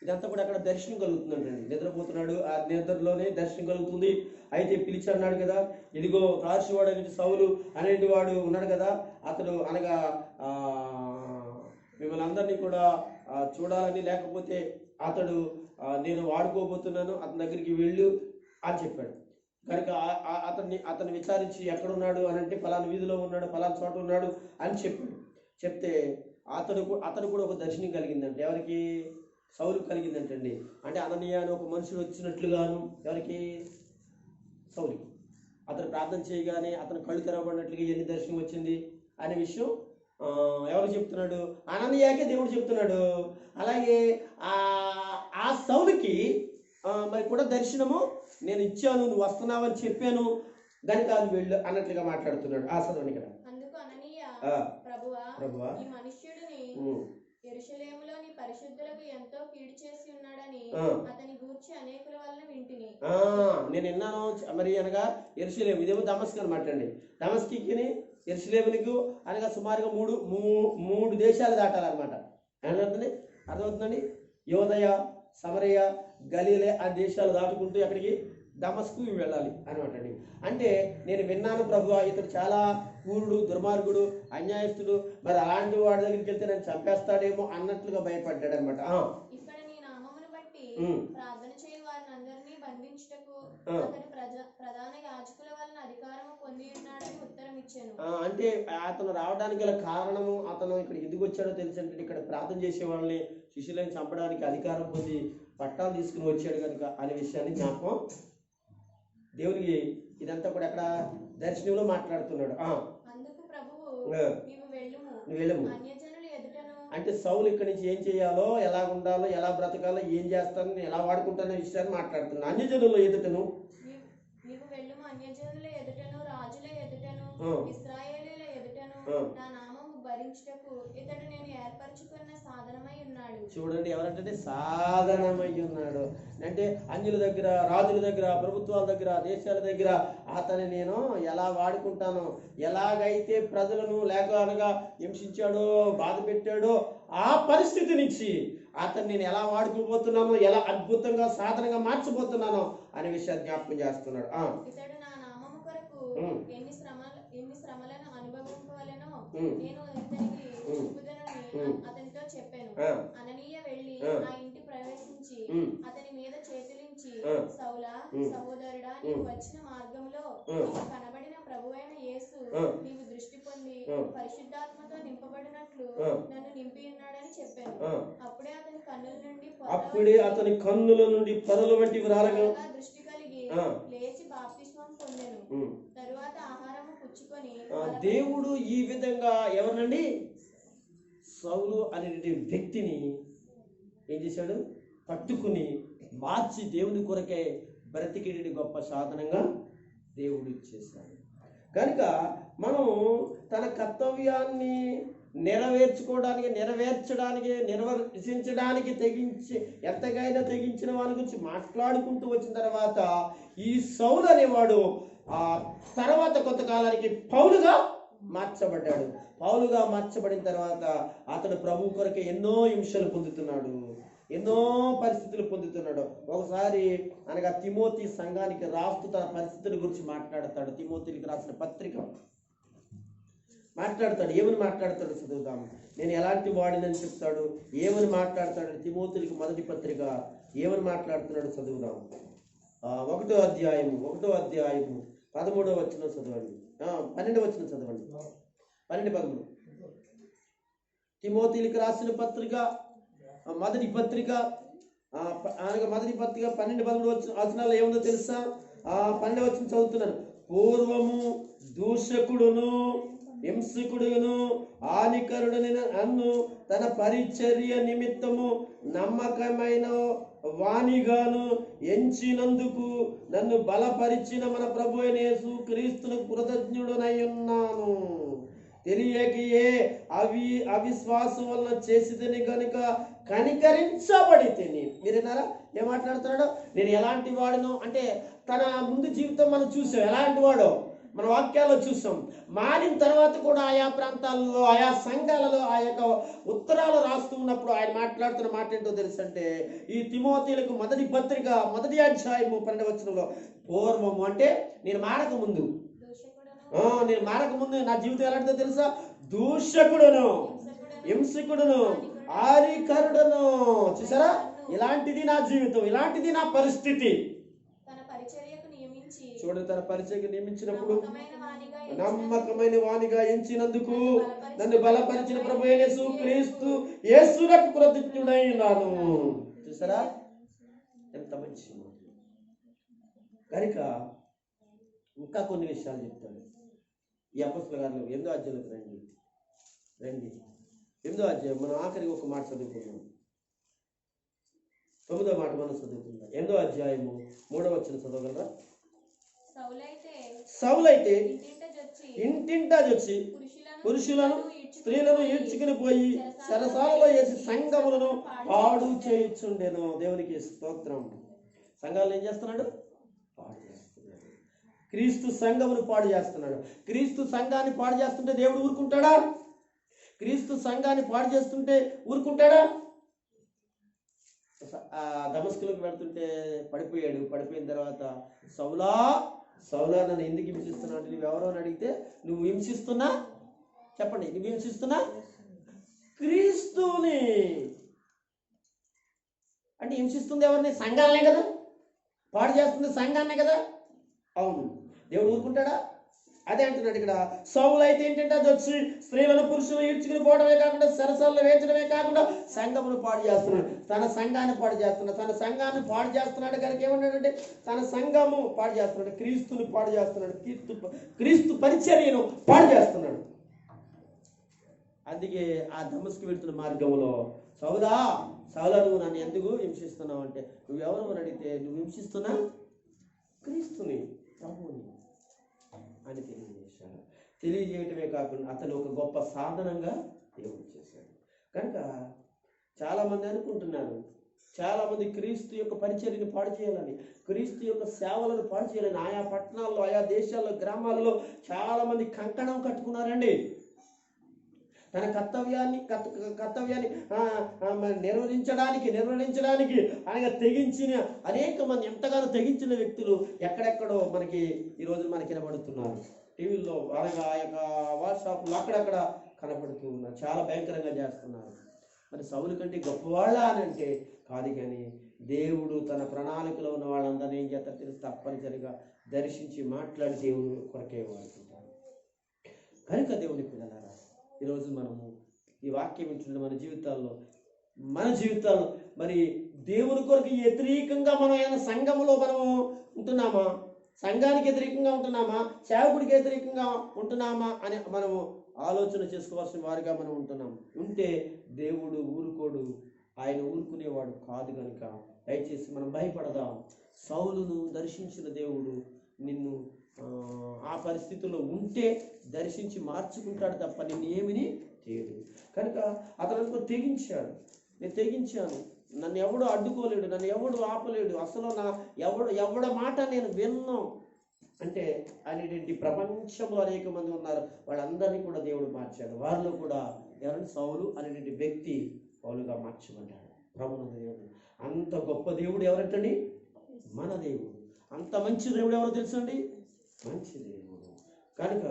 ఇదంతా కూడా అక్కడ దర్శనం కలుగుతుందండి. నిద్రపోతున్నాడు, ఆ నిద్రలోనే దర్శనం కలుగుతుంది. అయితే పిలిచి అన్నాడు కదా, ఇదిగో తార్షువాడు అనే సౌలు అనేటి వాడు ఉన్నాడు కదా, అతడు అనగా మిమ్మల్ని అందరినీ కూడా చూడాలని, లేకపోతే అతడు నేను వాడుకోబోతున్నాను, అతని దగ్గరికి వెళ్ళు అని చెప్పాడు. కనుక అతన్ని విచారించి ఎక్కడున్నాడు అని అంటే ఫలానా వీధిలో ఉన్నాడు, ఫలానా చోట ఉన్నాడు అని చెప్పాడు. చెప్తే అతడు కూడా ఒక దర్శనం కలిగిందంటే. ఎవరికి? సౌలు కలిగిందంటండి. అంటే అననీయ అని ఒక మనుషుడు వచ్చినట్లుగాను, ఎవరికి? సౌలుకి. అతను ప్రార్థన చేయగానే అతను కళ్ళు తెరవబడినట్లుగా ఎన్ని దర్శనం వచ్చింది అనే విషయం ఎవరు చెప్తున్నాడు? అననీయాకే దేవుడు చెప్తున్నాడు. అలాగే ఆ సౌలుకి మరి కూడా దర్శనము నేను ఇచ్చాను, నువ్వు వస్తున్నావని చెప్పాను, దానికి అది వెళ్ళు అన్నట్లుగా మాట్లాడుతున్నాడు. ఆ చదవండి ఇక్కడ. ప్రభువా ఈ మనుష్యుడిని యెరూషలేములోని పరిశుద్ధులకు ఎంతో కీడు చేసి ఉన్నాడని అతని గూర్చి అనేకుల వలన వింటిని. నేను విన్నాను మరి అనగా యెరూషలేము, ఇదేమో దమస్కు అనమాట అండి. దమస్కీకి యెరూషలేమునికి అనగా సుమారుగా మూడు దేశాలు దాటాలన్నమాట. అర్థమవుతుందండి? యోదయ, సమరయ, గలీలే ఆ దేశాలు దాటుకుంటూ ఎక్కడికి? దమస్కు వెళ్ళాలి అనమాట అండి. అంటే నేను విన్నాను ప్రభువా, ఇతడు చాలా క్రూరుడు, దుర్మార్గుడు, అన్యాయస్తుడు, మరి అలాంటి వాడి దగ్గరికి వెళ్తే నన్ను చంపేస్తాడేమో అన్నట్లుగా భయపడ్డాడు అనమాట. ఇక్కడ నీ నామమును బట్టి ప్రార్థన చేయ వారిని అందరినీ బంధించుటకు అతడు ప్రధాన యాజకుల వలన అధికారము పొంది ఉన్నాడని ఉత్తరం ఇచ్చాను. అంటే అతను రావడానికి గల కారణము, అతను ఇక్కడ ఎందుకు వచ్చాడో తెలిసి ఇక్కడ ప్రార్థన చేసే వాళ్ళని, శిష్యులను చంపడానికి అధికారం పొంది పట్టాలు తీసుకుని వచ్చాడు కనుక అనే విషయాన్ని జ్ఞాపకం దేవునికి ఇదంతా కూడా అక్కడ దర్శనంలో మాట్లాడుతున్నాడు. అందుకు ప్రభువు నీవు వెళ్ళుము. అంటే సౌలు ఇక్కడి నుంచి ఏం చేయాలో, ఎలా ఉండాలో, ఎలా బ్రతకాలో, ఏం చేస్తానో, ఎలా వాడుకుంటానో విషయాన్ని మాట్లాడుతున్నాను. అన్యజనుల ఎదుటను నీవు వెళ్ళుము, అన్యజనుల ఎదుటను, రాజుల ఎదుటను, ఇశ్రాయేలీయుల ఎదుటను నా నామము భరించుటకు ఇతడు నేను ఏర్పరచుకున్న సాధనమై ఉన్నాడు. చూడండి, ఎవరంటే సాధనమై ఉన్నాడు అంటే అన్యుల దగ్గర, రాజుల దగ్గర, ప్రభుత్వాల దగ్గర, దేశాల దగ్గర అతని నేను ఎలా వాడుకుంటానో, ఎలాగైతే ప్రజలను లేక అనగా హింసించాడో, బాధ పెట్టాడో ఆ పరిస్థితి నుంచి అతన్ని నేను ఎలా వాడుకోబోతున్నానో, ఎలా అద్భుతంగా సాధనంగా మార్చబోతున్నానో అనే విషయాన్ని జ్ఞాపకం చేస్తున్నాడు. ఇతడు నా నామము కొరకు ఎన్ని శ్రమలను అనుభవింపవలెనో నేను ఇతనికి చూపుదనని అతనితో చెప్పాను. అననీయ వెళ్ళి ఆ ఇంటి ప్రవేశించి అతని మీద చేతులించి, సౌలా సహోదరుడా, నీవు వచ్చిన మార్గంలో నీకు కనబడిన ప్రభువైన యేసు నీవు దృష్టి పొంది పరిశుద్ధాత్మతో నింపబడినట్లు నన్ను నింపి ఉన్నాడని చెప్పాను. అప్పుడే అతని కన్నుల నుండి పొరల వంటి రాలగా దృష్టి కలిగి లేచి బాప్తిస్మం పొందెను. తరువాత ఆహారము పుచ్చుకొని దేవుడు ఈ విధంగా ఎవరినండి? సౌలు అనే వ్యక్తిని ఏం చేశాడు? పట్టుకుని మార్చి దేవుని కొరకే బ్రతికేటి గొప్ప సాధనంగా దేవుడు చేశాడు. కనుక మనం తన కర్తవ్యాన్ని నిర్వర్తించడానికి ఎంతకైనా తెగించిన వాని గురించి మాట్లాడుకుంటూ వచ్చిన తర్వాత ఈ సౌలు అనేవాడు ఆ తర్వాత కొంతకాలానికి పౌలుగా మార్చబడ్డాడు. పౌలుగా మార్చబడిన తర్వాత అతడు ప్రభు కొరకు ఎన్నో హింసలు పొందుతున్నాడు, ఎన్నో పరిస్థితులు పొందుతున్నాడు. ఒకసారి అనగా తిమోతి సంఘానికి రాస్తూ తన పరిస్థితుల గురించి మాట్లాడతాడు. తిమోతికి రాసిన పత్రిక మాట్లాడతాడు. ఏమని మాట్లాడతాడు చదువుదాము. నేను ఎలాంటి వాడినని చెప్తాడు. ఏమని మాట్లాడతాడు తిమోతికి మొదటి పత్రిక ఏమని మాట్లాడుతున్నాడు చదువుదాము. 1వ అధ్యాయము 13వ వచనం చదవండి, 12వ వచనం చదవండి. 12-13 తిమోతికి రాసిన పత్రిక మొదటి పత్రిక అనగా మొదటి పత్రిక 12-13 వచనాల్లో ఏముందో తెలుసా? 12వ వచనం చదువుతున్నాను. పూర్వము దూషకుడును హింసకుడును హానికరుడైన నన్ను తన పరిచర్య నిమిత్తము నమ్మకమైన వాణిగాను ఎంచినందుకు నన్ను బలపరిచిన మన ప్రభు అయిన యేసు క్రీస్తునకు కృతజ్ఞుడనై ఉన్నాను. తెలియకయే అవిశ్వాసం వలన చేసిదని కనుక కనికరించబడితేని. మీరేనారా ఏం మాట్లాడుతున్నాడు? నేను ఎలాంటి వాడును అంటే తన ముందు జీవితం మనం చూసాం, ఎలాంటి వాడో మన వాక్యాల్లో చూసాం. మారిన తర్వాత కూడా ఆయా ప్రాంతాలలో ఆయా సంఘాలలో ఆ యొక్క ఉత్తరాలు రాస్తూ ఉన్నప్పుడు ఆయన మాట్లాడుతున్న మాట ఏంటో తెలుసంటే, ఈ తిమోతిలకు మొదటి పత్రిక 1వ అధ్యాయము 12వ వచనంలో పూర్వము అంటే నేను మారకముందు నా జీవితం ఎలాంటిదో తెలుసా? దూషకుడును హింసకుడును హానికరుడును. చూసారా? ఇలాంటిది నా జీవితం, ఇలాంటిది నా పరిస్థితి. చూడండి, తన పరిచయకు నియమించినప్పుడు నమ్మకమైన వానిగా ఎంచినందుకు నన్ను బలపరిచిన ప్రభు యేసు క్రీస్తు యేసునకు కృతజ్ఞుడై ఉన్నాను. చూసారా ఎంత మంచి మాట. కనుక ఇంకా కొన్ని విషయాలు చెప్తాడు ఈ అపొస్తలుల కార్యాలు 8వ అధ్యాయంలోకి రండి. 8వ అధ్యాయం మనం ఆఖరికి ఒక మాట చదువుకున్నాం. 9వ మాట మనం చదువుకుందాం. 8వ అధ్యాయము 3వ వచనం చదవగలరా? సౌలైతే ఇంటింటా వచ్చి పురుషులను స్త్రీలను ఈడ్చుకుని పోయి సరసాలలో వేసి సంఘములను పాడు చేయుచుండెను. దేవునికి స్తోత్రం. సంఘాలను ఏం చేస్తున్నాడు? పాడు చేస్తున్నాడు. క్రీస్తు సంఘమును పాడు చేస్తున్నాడు. క్రీస్తు సంఘాన్ని పాడు చేస్తుంటే దేవుడు ఊరుకుంటాడా? క్రీస్తు సంఘాన్ని పాడు చేస్తుంటే ఊరుకుంటాడా? దమస్కులకు వెళ్తుంటే పడిపోయిన తర్వాత సౌలా నన్ను ఎందుకు హింసిస్తున్నావు అంటే నువ్వెవరో అని అడిగితే నువ్వు హింసిస్తున్నా చెప్పండి, నువ్వు హింసిస్తున్నా క్రీస్తుని అంటే హింసిస్తుంది ఎవరిని? సంఘాలనే కదా, పాడు చేస్తుంది సంఘాన్నే కదా. అవును, దేవుడు ఊరుకుంటాడా? అదే అంటున్నాడు ఇక్కడ. సౌలు అయితే ఏంటంటే అది వచ్చి స్త్రీలను పురుషులను ఈడ్చుకుని పోవడమే కాకుండా సరసాలను వేయించడమే కాకుండా సంఘమును పాడు చేస్తున్నాడు, తన సంఘాన్ని పాడు చేస్తున్నాడు. తన సంఘాన్ని పాడు చేస్తున్నాడు కనుక ఏమన్నాడంటే తన సంఘము పాడు చేస్తున్నాడు, క్రీస్తుని పాడు చేస్తున్నాడు, క్రీస్తు పరిచర్యను పాడు చేస్తున్నాడు. అందుకే ఆ దమస్కు వెళ్తున్న మార్గంలో సౌలా నువ్వు నన్ను ఎందుకు హింసిస్తున్నావు అంటే నువ్వెవరు అని అడిగితే నువ్వు హింసిస్తున్నా క్రీస్తుని, ప్రభువుని అని తెలియజేయటమే కాకుండా అతను ఒక గొప్ప సాధనంగా దేవుడు చేశాడు. కనుక చాలామంది అనుకుంటున్నారు, చాలామంది క్రీస్తు యొక్క పరిచర్యను పాడు చేయాలని, క్రీస్తు యొక్క సేవలను పాడు చేయాలని ఆయా పట్టణాల్లో ఆయా దేశాల్లో గ్రామాల్లో చాలామంది కంకణం కట్టుకున్నారండి. తన కర్తవ్యాన్ని నిర్వహించడానికి ఆయన తెగించిన అనేక మంది, ఎంతగానో తెగించిన వ్యక్తులు ఎక్కడెక్కడో మనకి ఈరోజు మనకి కనబడుతున్నారు. టీవీల్లో అనగా ఆ యొక్క వాట్సాప్లో అక్కడక్కడ కనబడుతూ ఉన్నారు. చాలా భయంకరంగా చేస్తున్నారు. మరి సౌలు కంటే గొప్పవాళ్ళ అని అంటే కాదు, కానీ దేవుడు తన ప్రణాళికలో ఉన్న వాళ్ళందరినీ ఏం చేస్తారు తెలుసు, తప్పనిసరిగా దర్శించి మాట్లాడి దేవుడు కొరకే వాడుతుంటారు. కనుక దేవుని పిల్లలారా, ఈరోజు మనము ఈ వాక్యం వింటున్న మన జీవితాల్లో మరి దేవుని కొరకు వ్యతిరేకంగా మనం ఏమైనా సంఘములో మనము ఉంటున్నామా, సంఘానికి వ్యతిరేకంగా ఉంటున్నామా, సేవకుడికి వ్యతిరేకంగా ఉంటున్నామా అని మనము ఆలోచన చేసుకోవాల్సిన వారిగా మనం ఉంటే దేవుడు ఊరుకోడు, ఆయన ఊరుకునేవాడు కాదు. కనుక దయచేసి మనం భయపడదాం. సౌలును దర్శించిన దేవుడు నిన్ను ఆ పరిస్థితుల్లో ఉంటే దర్శించి మార్చుకుంటాడు తప్ప నిన్ను ఏమిని చేయడు. కనుక అతను తెగించాడు, నేను తెగించాను, నన్ను ఎవడు అడ్డుకోలేడు, నన్ను ఎవడు ఆపలేడు, అసలు ఎవడ మాట నేను విన్నాను అంటే అనేటువంటి ప్రపంచంలో అనేక మంది ఉన్నారు. వాళ్ళందరినీ కూడా దేవుడు మార్చాడు. వారిలో కూడా ఎవరైనా సౌలు అనేటువంటి వ్యక్తి పౌలుగా మార్చబడ్డాడు. ప్రభునందు దేవుడు, అంత గొప్ప దేవుడు ఎవరంటండి? మన దేవుడు. అంత మంచి దేవుడు ఎవరో తెలుసండి? మంచి దేవుడు. కనుక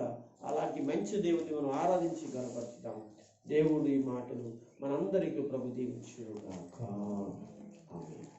అలాంటి మంచి దేవుడిని మనం ఆరాధించి కనపరుచుతాం. దేవుడు ఈ మాటలు మనందరికీ ప్రభు దీవించును గాక. ఆమేన్.